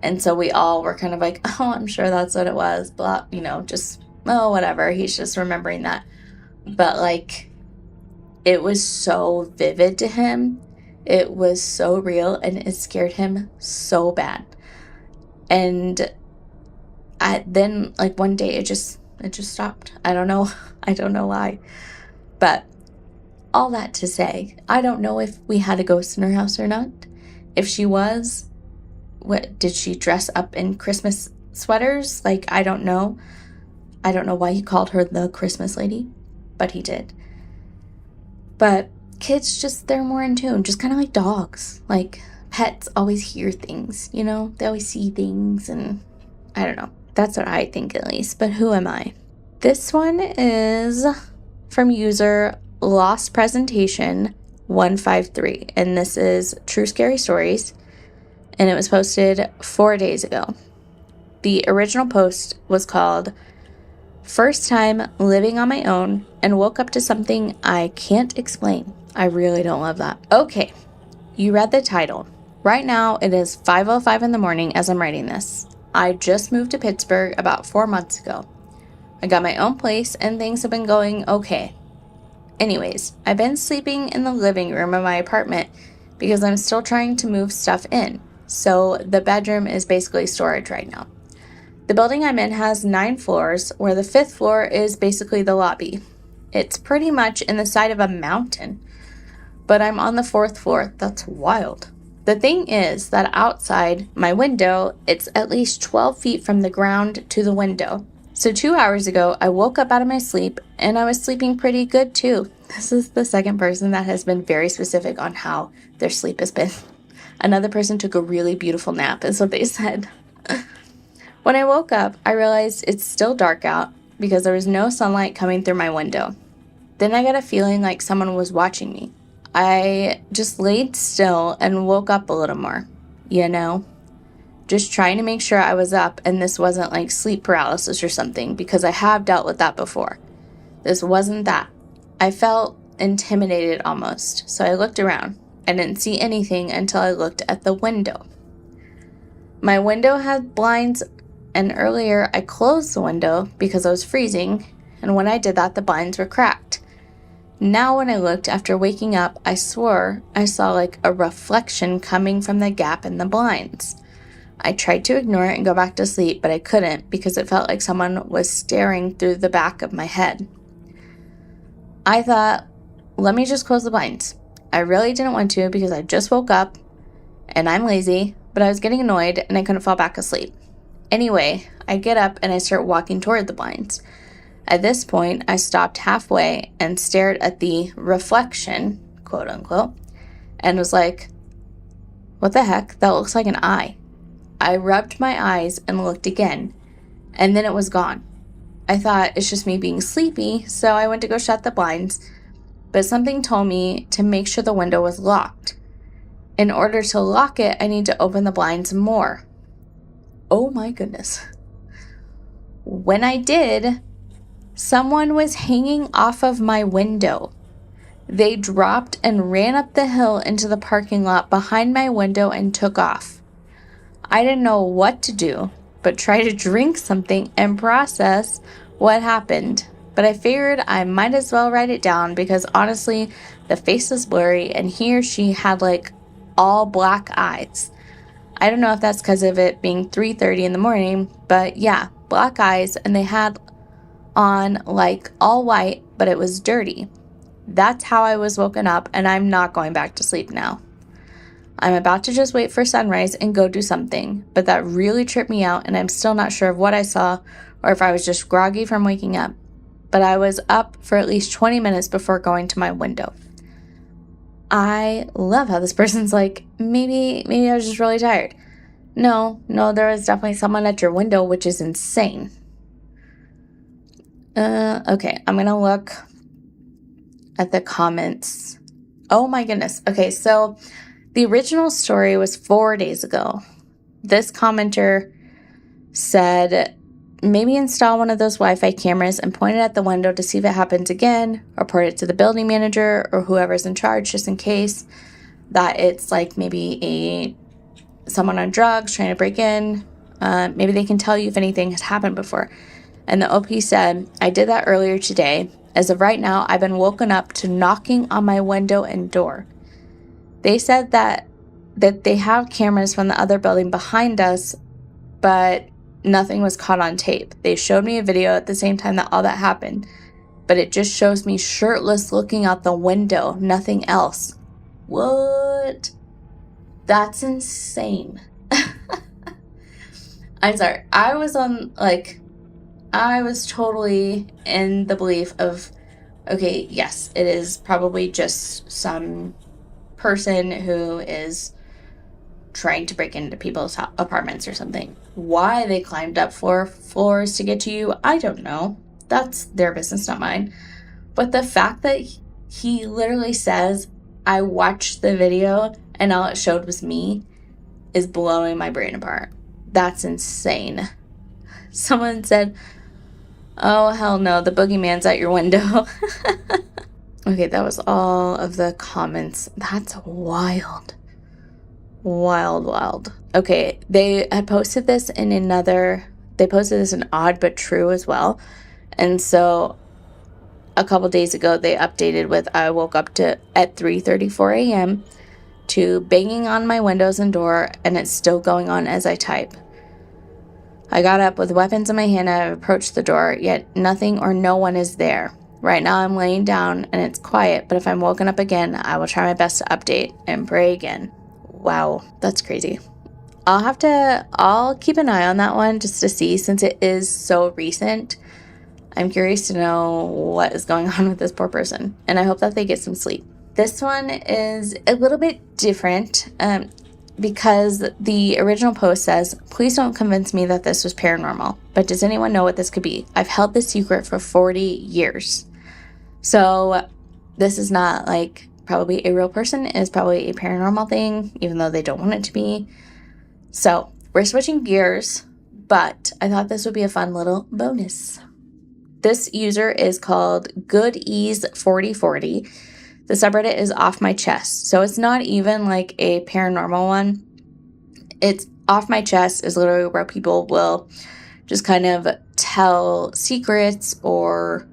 And so we all were kind of like, oh, I'm sure that's what it was, blah, just, oh, whatever. He's just remembering that. But like, it was so vivid to him. It was so real, and it scared him so bad. And then like one day it just stopped. I don't know. I don't know why. But all that to say, I don't know if we had a ghost in our house or not. If she was, what did she dress up in Christmas sweaters? Like, I don't know. I don't know why he called her the Christmas lady, but he did. But kids they're more in tune, just kind of like dogs. Like, pets always hear things, they always see things, and I don't know. That's what I think, at least, but who am I? This one is from user Lost Presentation 153, and this is True Scary Stories, and it was posted 4 days ago. The original post was called First Time Living on My Own and Woke Up to Something I Can't Explain. I really don't love that. Okay, you read the title. Right now it is 5:05 in the morning as I'm writing this. I just moved to Pittsburgh about 4 months ago. I got my own place and things have been going okay. Anyways, I've been sleeping in the living room of my apartment because I'm still trying to move stuff in. So the bedroom is basically storage right now. The building I'm in has 9 floors, where the 5th floor is basically the lobby. It's pretty much in the side of a mountain, but I'm on the 4th floor. That's wild. The thing is that outside my window, it's at least 12 feet from the ground to the window. So 2 hours ago, I woke up out of my sleep, and I was sleeping pretty good too. This is the second person that has been very specific on how their sleep has been. Another person took a really beautiful nap, is what they said. When I woke up, I realized it's still dark out because there was no sunlight coming through my window. Then I got a feeling like someone was watching me. I just laid still and woke up a little more, just trying to make sure I was up and this wasn't like sleep paralysis or something, because I have dealt with that before. This wasn't that. I felt intimidated almost, so I looked around. I didn't see anything until I looked at the window. My window had blinds, and earlier I closed the window because I was freezing, and when I did that, the blinds were cracked. Now when I looked after waking up, I swore I saw like a reflection coming from the gap in the blinds. I tried to ignore it and go back to sleep, but I couldn't because it felt like someone was staring through the back of my head. I thought, let me just close the blinds. I really didn't want to because I just woke up and I'm lazy, but I was getting annoyed and I couldn't fall back asleep. Anyway, I get up and I start walking toward the blinds. At this point, I stopped halfway and stared at the reflection, quote unquote, and was like, what the heck? That looks like an eye. I rubbed my eyes and looked again, and then it was gone. I thought it's just me being sleepy, so I went to go shut the blinds, but something told me to make sure the window was locked. In order to lock it, I need to open the blinds more. Oh my goodness. When I did, someone was hanging off of my window. They dropped and ran up the hill into the parking lot behind my window and took off. I didn't know what to do, but try to drink something and process what happened. But I figured I might as well write it down because honestly, the face was blurry and he or she had like all black eyes. I don't know if that's because of it being 3:30 in the morning, but yeah, black eyes, and they had on like all white, but it was dirty. That's how I was woken up, and I'm not going back to sleep now. I'm about to just wait for sunrise and go do something, but that really tripped me out, and I'm still not sure of what I saw or if I was just groggy from waking up. But I was up for at least 20 minutes before going to my window. I love how this person's like, maybe I was just really tired. No, there was definitely someone at your window, which is insane. Okay, I'm gonna look at the comments. Oh my goodness. Okay, so the original story was 4 days ago. This commenter said, maybe install one of those Wi-Fi cameras and point it at the window to see if it happens again, report it to the building manager or whoever's in charge just in case that it's like maybe someone on drugs trying to break in. Maybe they can tell you if anything has happened before. And the OP said, I did that earlier today. As of right now, I've been woken up to knocking on my window and door. They said that they have cameras from the other building behind us, but nothing was caught on tape. They showed me a video at the same time that all that happened, but it just shows me shirtless looking out the window, nothing else. What? That's insane. I'm sorry. I was totally in the belief of, okay, yes, it is probably just some person who is trying to break into people's apartments or something. Why they climbed up 4 floors to get to you, I don't know. That's their business, not mine. But the fact that he literally says, I watched the video and all it showed was me, is blowing my brain apart. That's insane. Someone said, oh, hell no, the boogeyman's at your window. Okay, that was all of the comments. That's wild. Wild. Okay, they had posted this in Odd But True as well. And so a couple days ago, they updated with, I woke up at 3:34 a.m. to banging on my windows and door, and it's still going on as I type. I got up with weapons in my hand and I approached the door, yet nothing or no one is there. Right now I'm laying down and it's quiet, but if I'm woken up again, I will try my best to update and pray again. Wow, that's crazy. I'll keep an eye on that one just to see, since it is so recent. I'm curious to know what is going on with this poor person, and I hope that they get some sleep. This one is a little bit different because the original post says, please don't convince me that this was paranormal, but does anyone know what this could be? I've held this secret for 40 years. So this is not like probably a real person. It's probably a paranormal thing, even though they don't want it to be. So we're switching gears, but I thought this would be a fun little bonus. This user is called GoodEase4040. The subreddit is Off My Chest. So it's not even like a paranormal one. It's Off My Chest is literally where people will just kind of tell secrets or,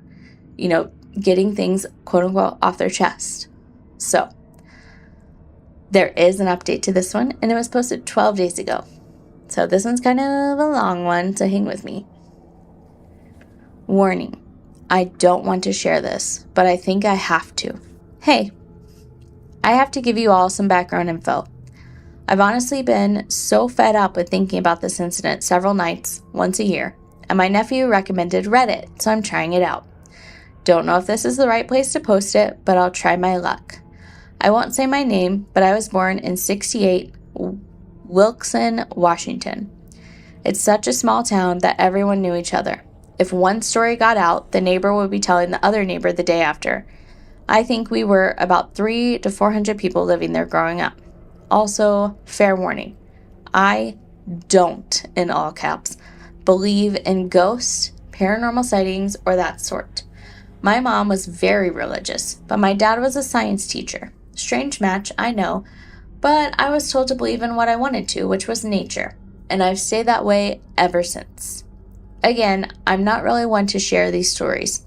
getting things quote unquote off their chest. So there is an update to this one, and it was posted 12 days ago. So this one's kind of a long one, so hang with me. Warning, I don't want to share this, but I think I have to. Hey, I have to give you all some background info. I've honestly been so fed up with thinking about this incident several nights, once a year, and my nephew recommended Reddit, so I'm trying it out. Don't know if this is the right place to post it, but I'll try my luck. I won't say my name, but I was born in 68, Wilkeston, Washington. It's such a small town that everyone knew each other. If one story got out, the neighbor would be telling the other neighbor the day after. I think we were about 300 to 400 people living there growing up. Also, fair warning, I don't, in all caps, believe in ghosts, paranormal sightings, or that sort. My mom was very religious, but my dad was a science teacher. Strange match, I know, but I was told to believe in what I wanted to, which was nature, and I've stayed that way ever since. Again, I'm not really one to share these stories,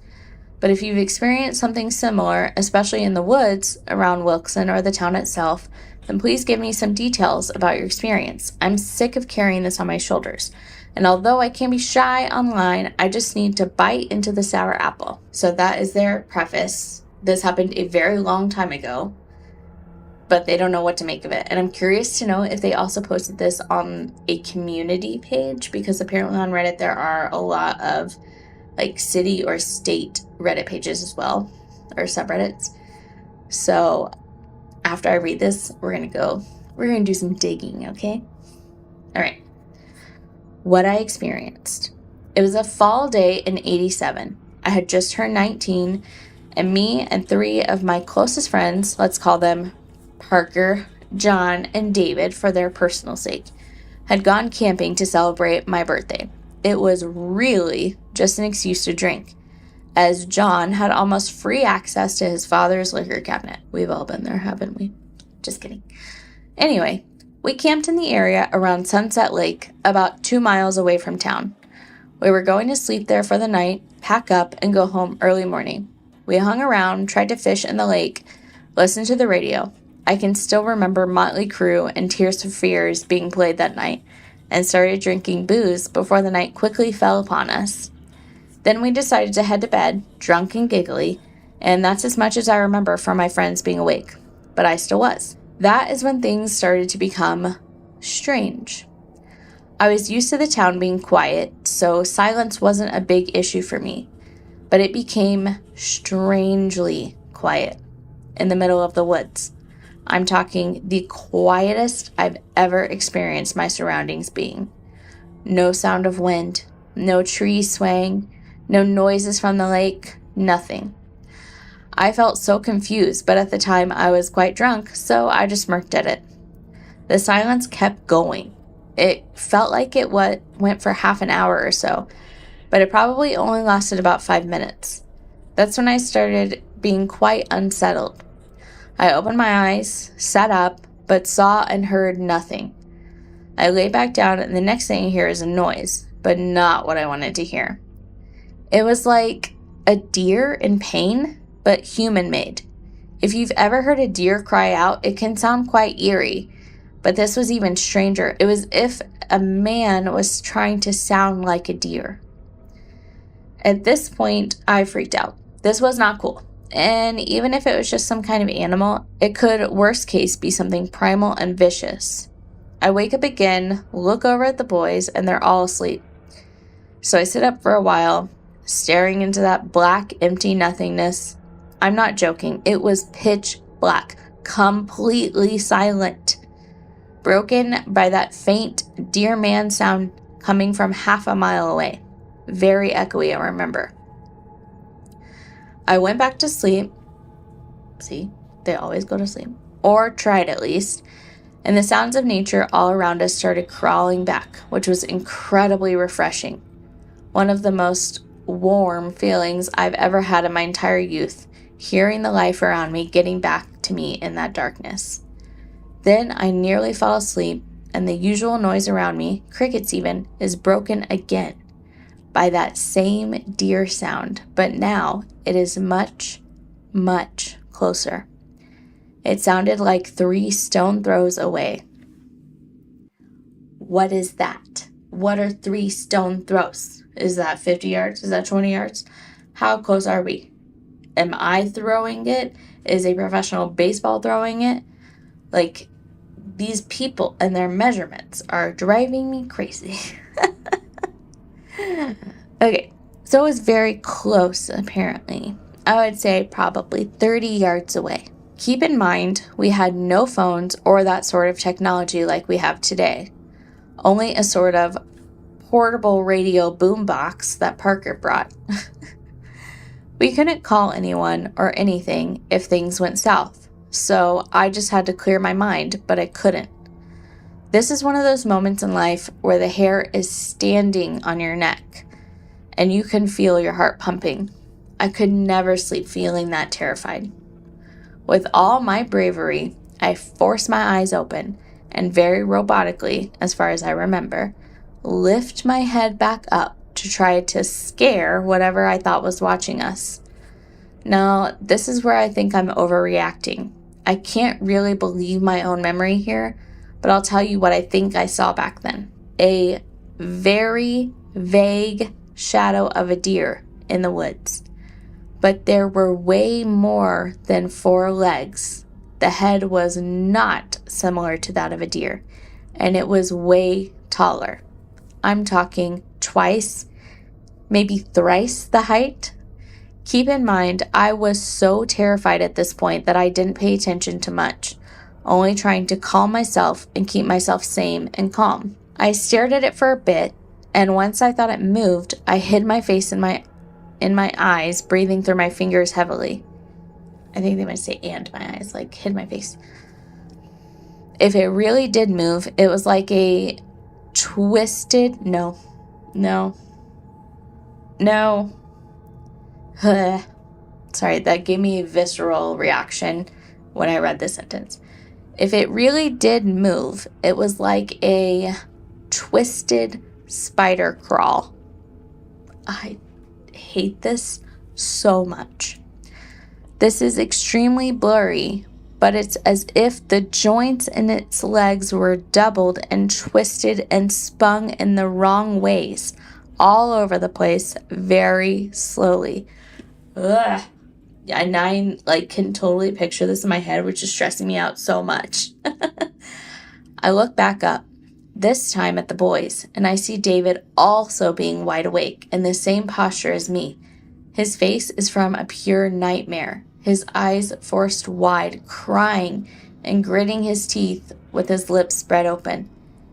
but if you've experienced something similar, especially in the woods around Wilkeston or the town itself, then please give me some details about your experience. I'm sick of carrying this on my shoulders, and although I can be shy online, I just need to bite into the sour apple. So that is their preface. This happened a very long time ago, but they don't know what to make of it. And I'm curious to know if they also posted this on a community page, because apparently on Reddit there are a lot of like city or state Reddit pages as well, or subreddits. So after I read this, we're going to do some digging, okay? All right. What I experienced. It was a fall day in 87. I had just turned 19, and me and 3 of my closest friends, let's call them Parker, John, and David for their personal sake, had gone camping to celebrate my birthday. It was really just an excuse to drink, as John had almost free access to his father's liquor cabinet. We've all been there, haven't we? Just kidding. Anyway, we camped in the area around Sunset Lake, about 2 miles away from town. We were going to sleep there for the night, pack up, and go home early morning. We hung around, tried to fish in the lake, listened to the radio. I can still remember Motley Crue and Tears for Fears being played that night, and started drinking booze before the night quickly fell upon us. Then we decided to head to bed, drunk and giggly, and that's as much as I remember from my friends being awake. But I still was. That is when things started to become strange. I was used to the town being quiet, so silence wasn't a big issue for me. But it became strangely quiet in the middle of the woods. I'm talking the quietest I've ever experienced my surroundings being. No sound of wind, no trees swaying, no noises from the lake, nothing. I felt so confused, but at the time I was quite drunk, so I just smirked at it. The silence kept going. It felt like it went for half an hour or so, but it probably only lasted about 5 minutes. That's when I started being quite unsettled. I opened my eyes, sat up, but saw and heard nothing. I lay back down, and the next thing I hear is a noise, but not what I wanted to hear. It was like a deer in pain, but human-made. If you've ever heard a deer cry out, it can sound quite eerie, but this was even stranger. It was as if a man was trying to sound like a deer. At this point, I freaked out. This was not cool. And even if it was just some kind of animal, it could, worst case, be something primal and vicious. I wake up again, look over at the boys, and they're all asleep. So I sit up for a while, staring into that black, empty nothingness. I'm not joking. It was pitch black, completely silent, broken by that faint deer man sound coming from half a mile away. Very echoey, I remember. I went back to sleep. See, they always go to sleep. Or tried at least. And the sounds of nature all around us started crawling back, which was incredibly refreshing. One of the most warm feelings I've ever had in my entire youth, hearing the life around me getting back to me in that darkness. Then I nearly fell asleep, and the usual noise around me, crickets even, is broken again by that same deer sound, but now it is much, much closer. It sounded like 3 stone throws away. What is that? What are 3 stone throws? Is that 50 yards? Is that 20 yards? How close are we? Am I throwing it? Is a professional baseball throwing it? Like, these people and their measurements are driving me crazy. Okay, so it was very close, apparently. I would say probably 30 yards away. Keep in mind, we had no phones or that sort of technology like we have today. Only a sort of portable radio boombox that Parker brought. We couldn't call anyone or anything if things went south, so I just had to clear my mind, but I couldn't. This is one of those moments in life where the hair is standing on your neck, and you can feel your heart pumping. I could never sleep feeling that terrified. With all my bravery, I forced my eyes open, and very robotically, as far as I remember, lift my head back up to try to scare whatever I thought was watching us. Now, this is where I think I'm overreacting. I can't really believe my own memory here, but I'll tell you what I think I saw back then. A very vague shadow of a deer in the woods. But there were way more than 4 legs. The head was not similar to that of a deer, and it was way taller. I'm talking twice, maybe thrice the height. Keep in mind, I was so terrified at this point that I didn't pay attention to much, only trying to calm myself and keep myself sane and calm. I stared at it for a bit, and once I thought it moved, I hid my face in my in my eyes, breathing through my fingers heavily. I think they might say "and my eyes," like hid my face. If it really did move, it was like a twisted, no. Sorry, that gave me a visceral reaction when I read this sentence. If it really did move, it was like a twisted spider crawl. I hate this so much. This is extremely blurry, but it's as if the joints in its legs were doubled and twisted and spun in the wrong ways, all over the place, very slowly. Ugh. Yeah, and I can totally picture this in my head, which is stressing me out so much. I look back up, this time at the boys, and I see David also being wide awake in the same posture as me. His face is from a pure nightmare, his eyes forced wide, crying and gritting his teeth with his lips spread open.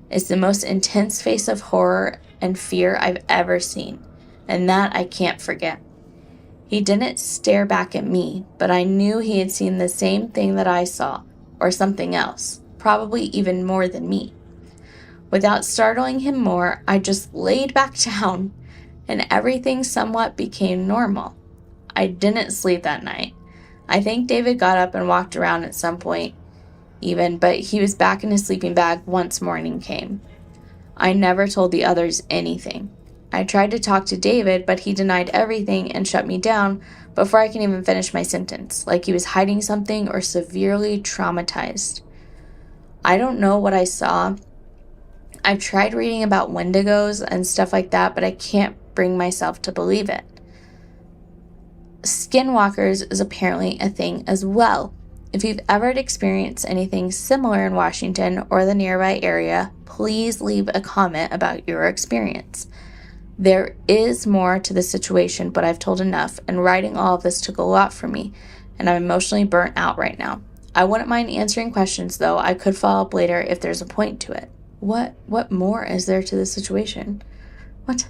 It's the most intense face of horror and fear I've ever seen, and that I can't forget. He didn't stare back at me, but I knew he had seen the same thing that I saw, or something else, probably even more than me. Without startling him more, I just laid back down, and everything somewhat became normal. I didn't sleep that night. I think David got up and walked around at some point, but he was back in his sleeping bag once morning came. I never told the others anything. I tried to talk to David, but he denied everything and shut me down before I can even finish my sentence, like he was hiding something or severely traumatized. I don't know what I saw. I've tried reading about wendigos and stuff like that, but I can't bring myself to believe it. Skinwalkers is apparently a thing as well. If you've ever experienced anything similar in Washington or the nearby area, please leave a comment about your experience. There is more to the situation, but I've told enough, and writing all of this took a lot for me, and I'm emotionally burnt out right now. I wouldn't mind answering questions, though. I could follow up later if there's a point to it. What more is there to the situation? What?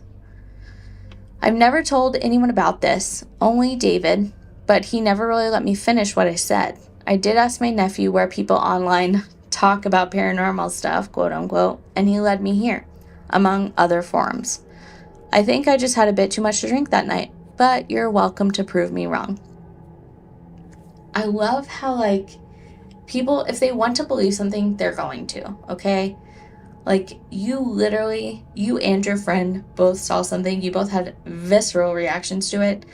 I've never told anyone about this, only David, but he never really let me finish what I said. I did ask my nephew where people online talk about paranormal stuff, quote unquote, and he led me here, among other forums. I think I just had a bit too much to drink that night, but you're welcome to prove me wrong. I love how, people, if they want to believe something, they're going to, okay? You and your friend both saw something. You both had visceral reactions to it.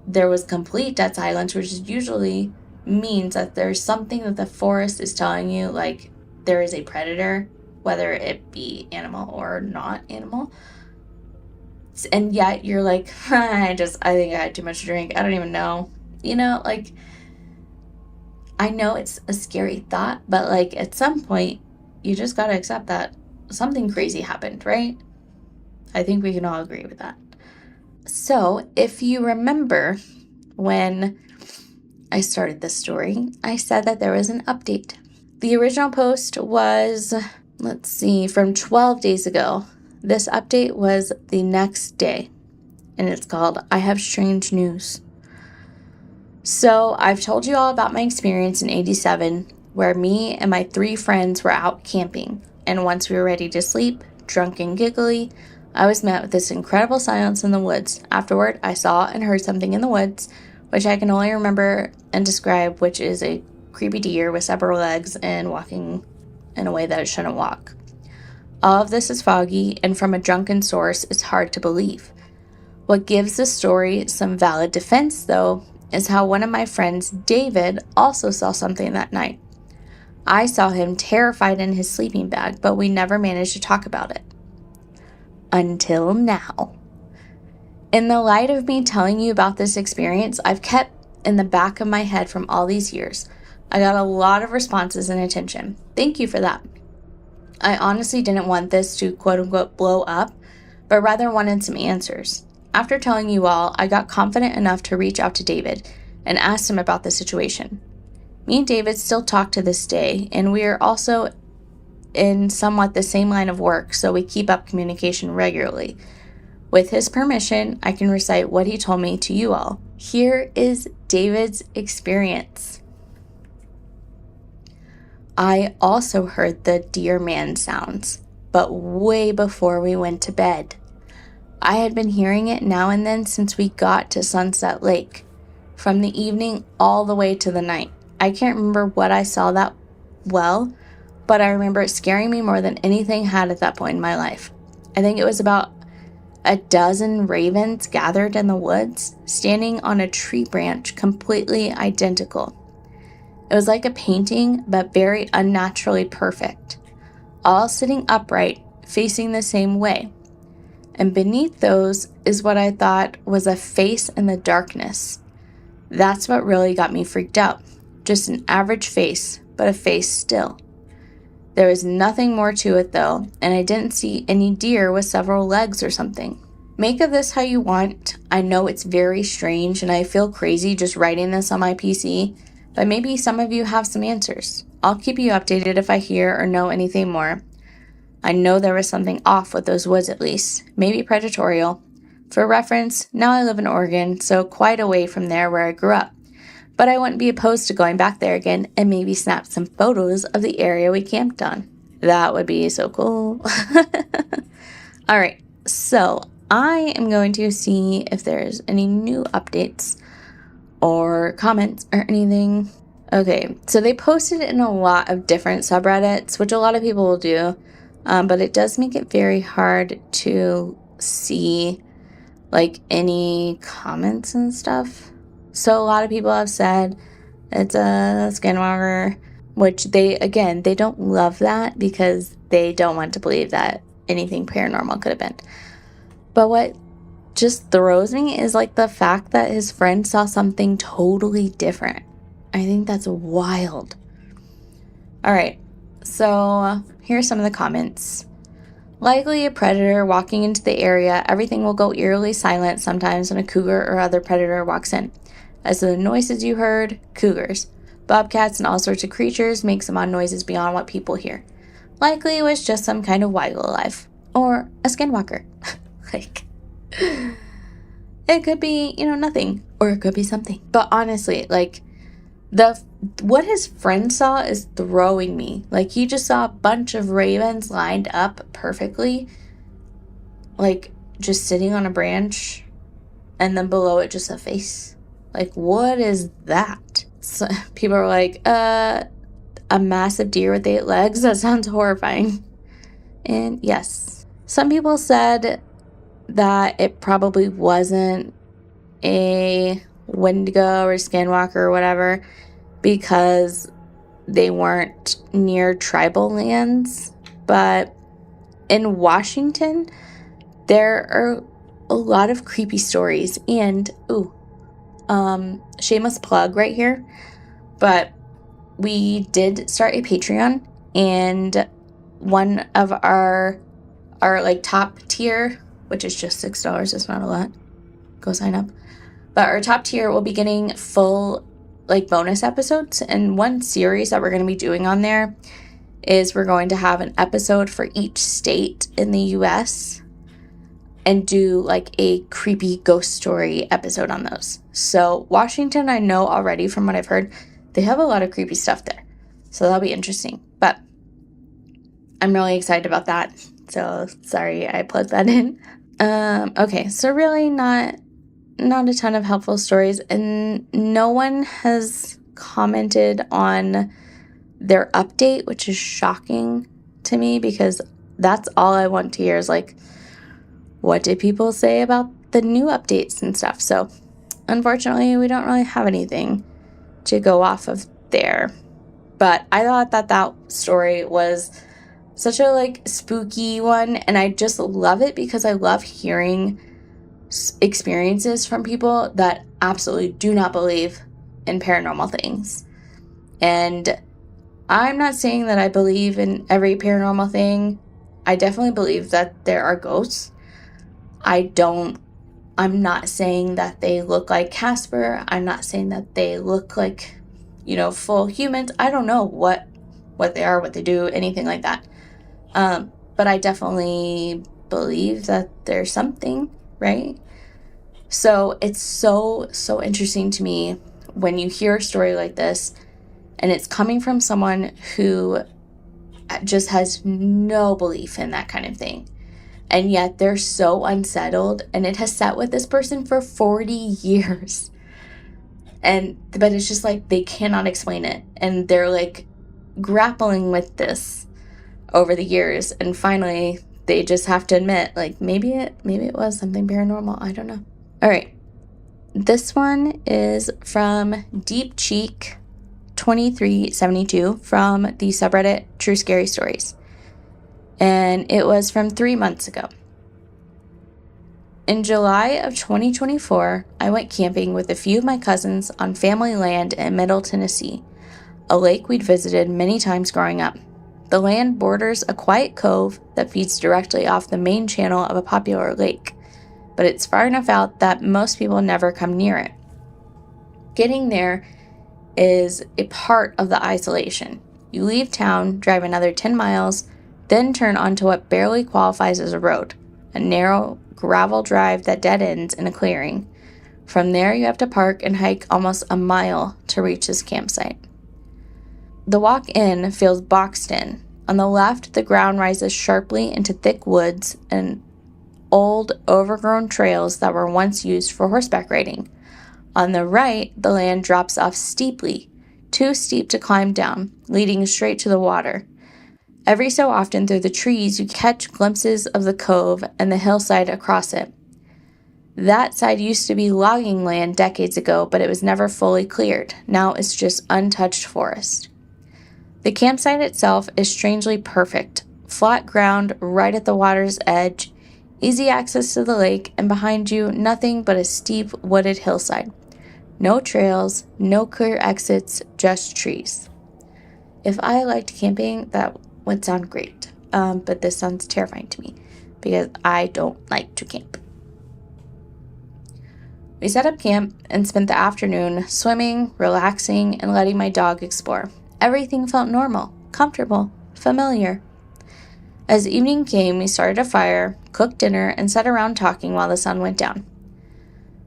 There was complete dead silence, which usually means that there's something that the forest is telling you, like there is a predator, whether it be animal or not animal. And yet you're like, I think I had too much to drink. I don't even know. I know it's a scary thought, but at some point, you just got to accept that something crazy happened, right? I think we can all agree with that. So if you remember when I started this story, I said that there was an update. The original post was, from 12 days ago. This update was the next day, and it's called I Have Strange News. So I've told you all about my experience in 87, where me and my 3 friends were out camping, and once we were ready to sleep, drunk and giggly, I was met with this incredible silence in the woods. Afterward, I saw and heard something in the woods, which I can only remember and describe, which is a creepy deer with several legs and walking in a way that it shouldn't walk. All of this is foggy, and from a drunken source, it's hard to believe. What gives the story some valid defense, though, is how one of my friends, David, also saw something that night. I saw him terrified in his sleeping bag, but we never managed to talk about it. Until now. In the light of me telling you about this experience, I've kept in the back of my head from all these years. I got a lot of responses and attention. Thank you for that. I honestly didn't want this to quote-unquote blow up, but rather wanted some answers. After telling you all, I got confident enough to reach out to David and asked him about the situation. Me and David still talk to this day, and we are also in somewhat the same line of work, so we keep up communication regularly. With his permission, I can recite what he told me to you all. Here is David's experience. I also heard the deer man sounds, but way before we went to bed. I had been hearing it now and then since we got to Sunset Lake, from the evening all the way to the night. I can't remember what I saw that well, but I remember it scaring me more than anything had at that point in my life. I think it was about a dozen ravens gathered in the woods, standing on a tree branch completely identical. It was like a painting, but very unnaturally perfect, all sitting upright, facing the same way. And beneath those is what I thought was a face in the darkness. That's what really got me freaked out. Just an average face, but a face still. There was nothing more to it though, and I didn't see any deer with several legs or something. Make of this how you want. I know it's very strange and I feel crazy just writing this on my PC, but maybe some of you have some answers. I'll keep you updated if I hear or know anything more. I know there was something off with those woods at least, maybe predatorial. For reference, now I live in Oregon, so quite away from there where I grew up. But I wouldn't be opposed to going back there again and maybe snap some photos of the area we camped on. That would be so cool. All right, so I am going to see if there's any new updates or comments or anything. Okay, so they posted in a lot of different subreddits, which a lot of people will do, but it does make it very hard to see like any comments and stuff. So a lot of people have said it's a skinwalker, which they don't love that because they don't want to believe that anything paranormal could have been. But what just throws me is like the fact that his friend saw something totally different. I think that's wild. All right, so here's some of the comments. Likely a predator walking into the area. Everything will go eerily silent sometimes when a cougar or other predator walks in. As to the noises you heard, cougars, bobcats, and all sorts of creatures make some odd noises beyond what people hear. Likely it was just some kind of wildlife or a skinwalker. Like, it could be, nothing, or it could be something. But honestly, like, what his friend saw is throwing me. Like, he just saw a bunch of ravens lined up perfectly, like, just sitting on a branch, and then below it just a face. Like, what is that? So, people are like, a massive deer with 8 legs? That sounds horrifying. And yes, some people said that it probably wasn't a Wendigo or skinwalker or whatever because they weren't near tribal lands. But in Washington, there are a lot of creepy stories. And, shameless plug right here, but we did start a Patreon, and one of our like top tier, which is just $6, it's not a lot, go sign up, but our top tier will be getting full like bonus episodes. And one series that we're going to be doing on there is we're going to have an episode for each state in the US and do like a creepy ghost story episode on those. So Washington, I know already from what I've heard, they have a lot of creepy stuff there. So that'll be interesting. But I'm really excited about that. So sorry I plugged that in. Okay, so really not a ton of helpful stories, and no one has commented on their update, which is shocking to me because that's all I want to hear is like, what did people say about the new updates and stuff? So unfortunately, we don't really have anything to go off of there. But I thought that story was such a like spooky one, and I just love it because I love hearing experiences from people that absolutely do not believe in paranormal things. And I'm not saying that I believe in every paranormal thing. I definitely believe that there are ghosts. I'm not saying that they look like Casper. I'm not saying that they look like, full humans. I don't know what they are, what they do, anything like that. But I definitely believe that there's something. right? So it's so interesting to me when you hear a story like this and it's coming from someone who just has no belief in that kind of thing. And yet they're so unsettled, and it has sat with this person for 40 years. But it's just like they cannot explain it. And they're like grappling with this over the years. And finally, they just have to admit, like, maybe it was something paranormal. I don't know. All right. This one is from Deep Cheek 2372 from the subreddit True Scary Stories. And it was from 3 months ago. In July of 2024, I went camping with a few of my cousins on family land in Middle Tennessee, a lake we'd visited many times growing up. The land borders a quiet cove that feeds directly off the main channel of a popular lake, but it's far enough out that most people never come near it. Getting there is a part of the isolation. You leave town, drive another 10 miles, then turn onto what barely qualifies as a road, a narrow gravel drive that dead ends in a clearing. From there, you have to park and hike almost a mile to reach this campsite. The walk in feels boxed in. On the left, the ground rises sharply into thick woods and old, overgrown trails that were once used for horseback riding. On the right, the land drops off steeply, too steep to climb down, leading straight to the water. Every so often through the trees, you catch glimpses of the cove and the hillside across it. That side used to be logging land decades ago, but it was never fully cleared. Now it's just untouched forest. The campsite itself is strangely perfect. Flat ground right at the water's edge, easy access to the lake, and behind you, nothing but a steep wooded hillside. No trails, no clear exits, just trees. If I liked camping, that would sound great, but this sounds terrifying to me because I don't like to camp. We set up camp and spent the afternoon swimming, relaxing, and letting my dog explore. Everything felt normal, comfortable, familiar. As evening came, we started a fire, cooked dinner, and sat around talking while the sun went down.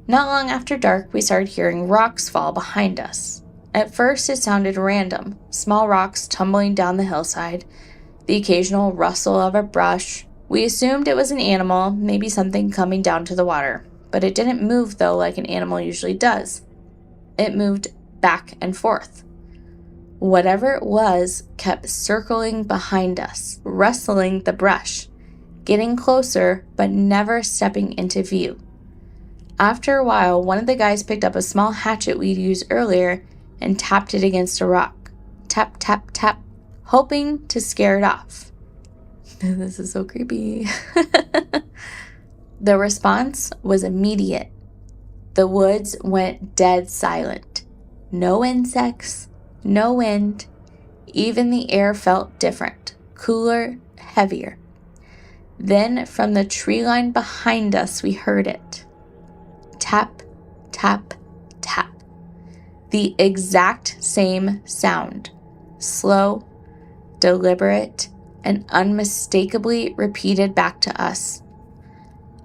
Not long after dark, we started hearing rocks fall behind us. At first, it sounded random, small rocks tumbling down the hillside, the occasional rustle of a brush. We assumed it was an animal, maybe something coming down to the water, but it didn't move, though, like an animal usually does. It moved back and forth. Whatever it was kept circling behind us, rustling the brush, getting closer, but never stepping into view. After a while, one of the guys picked up a small hatchet we'd used earlier and tapped it against a rock. Tap, tap, tap, hoping to scare it off. This is so creepy. The response was immediate. The woods went dead silent. No insects, no wind. Even the air felt different, cooler, heavier. Then from the tree line behind us, we heard it. Tap, tap, tap. The exact same sound. Slow, deliberate, and unmistakably repeated back to us.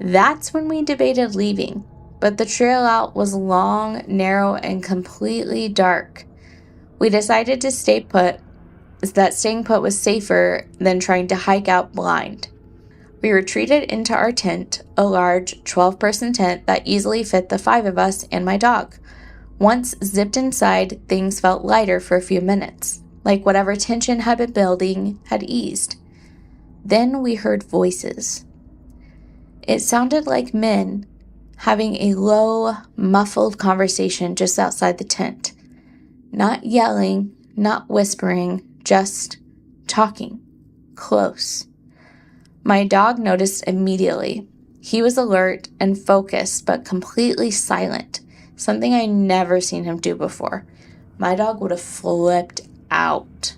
That's when we debated leaving, but the trail out was long, narrow, and completely dark. We decided to stay put, as that staying put was safer than trying to hike out blind. We retreated into our tent, a large 12-person tent that easily fit the 5 of us and my dog. Once zipped inside, things felt lighter for a few minutes, like whatever tension had been building had eased. Then we heard voices. It sounded like men having a low, muffled conversation just outside the tent. Not yelling, not whispering, just talking. Close. My dog noticed immediately. He was alert and focused, but completely silent, something I never seen him do before. My dog would have flipped out.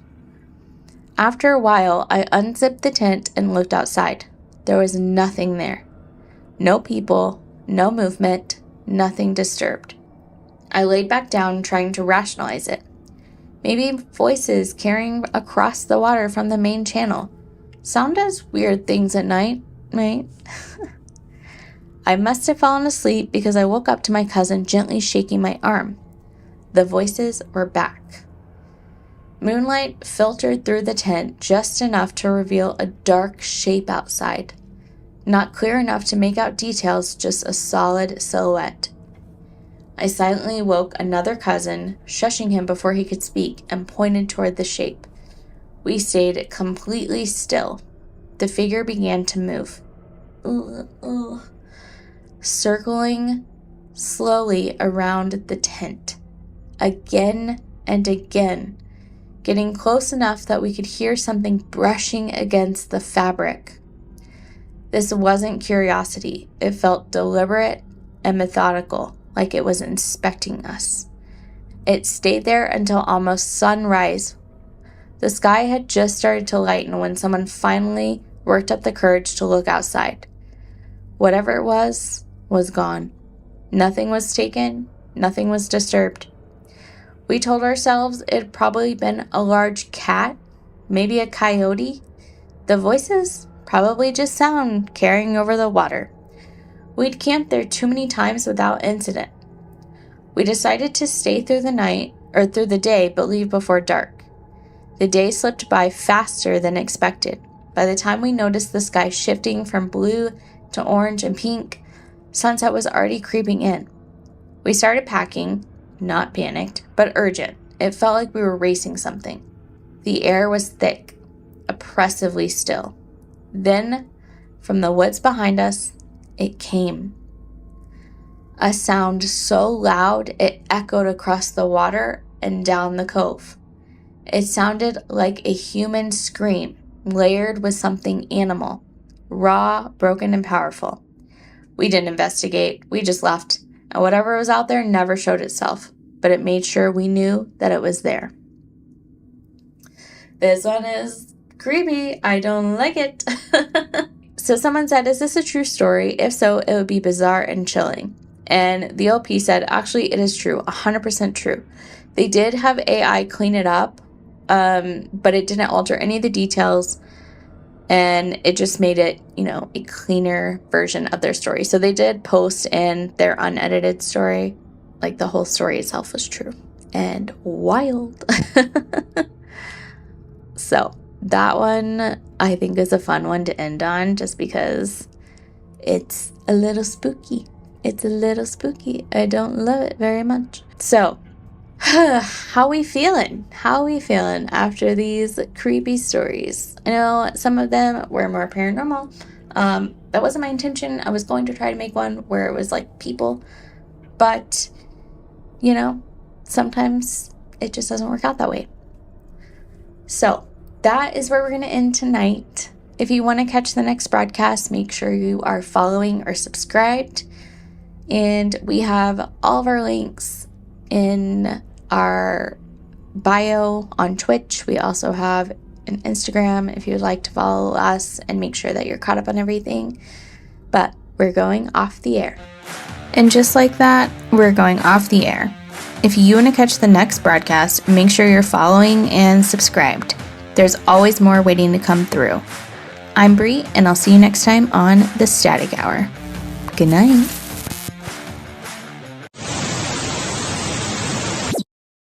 After a while, I unzipped the tent and looked outside. There was nothing there. No people, no movement, nothing disturbed. I laid back down, trying to rationalize it. Maybe voices carrying across the water from the main channel. Sound does weird things at night, right? I must have fallen asleep because I woke up to my cousin gently shaking my arm. The voices were back. Moonlight filtered through the tent just enough to reveal a dark shape outside. Not clear enough to make out details, just a solid silhouette. I silently woke another cousin, shushing him before he could speak, and pointed toward the shape. We stayed completely still. The figure began to move. Circling slowly around the tent. Again and again. Getting close enough that we could hear something brushing against the fabric. This wasn't curiosity. It felt deliberate and methodical, like it was inspecting us. It stayed there until almost sunrise. The sky had just started to lighten when someone finally worked up the courage to look outside. Whatever it was gone. Nothing was taken, nothing was disturbed. We told ourselves it had probably been a large cat, maybe a coyote. The voices probably just sound carrying over the water. We'd camped there too many times without incident. We decided to stay through the day, but leave before dark. The day slipped by faster than expected. By the time we noticed the sky shifting from blue to orange and pink, sunset was already creeping in. We started packing, not panicked, but urgent. It felt like we were racing something. The air was thick, oppressively still. Then, from the woods behind us, it came. A sound so loud it echoed across the water and down the cove. It sounded like a human scream, layered with something animal, raw, broken, and powerful. We didn't investigate, we just left, and whatever was out there never showed itself, but it made sure we knew that it was there. This one is creepy. I don't like it. So someone said, is this a true story? If so, it would be bizarre and chilling. And the LP said, actually, it is true, 100% true. They did have AI clean it up, but it didn't alter any of the details, and it just made it, a cleaner version of their story. So they did post in their unedited story, like the whole story itself was true and wild. So that one, I think, is a fun one to end on, just because it's a little spooky. It's a little spooky. I don't love it very much. So, how we feeling? How we feeling after these creepy stories? I know some of them were more paranormal. That wasn't my intention. I was going to try to make one where it was like people, but sometimes it just doesn't work out that way. So that is where we're going to end tonight. If you want to catch the next broadcast, make sure you are following or subscribed. And we have all of our links in our bio on Twitch. We also have an Instagram if you'd like to follow us and make sure that you're caught up on everything. But we're going off the air. And just like that, we're going off the air. If you want to catch the next broadcast, make sure you're following and subscribed. There's always more waiting to come through. I'm Bree, and I'll see you next time on The Static Hour. Good night.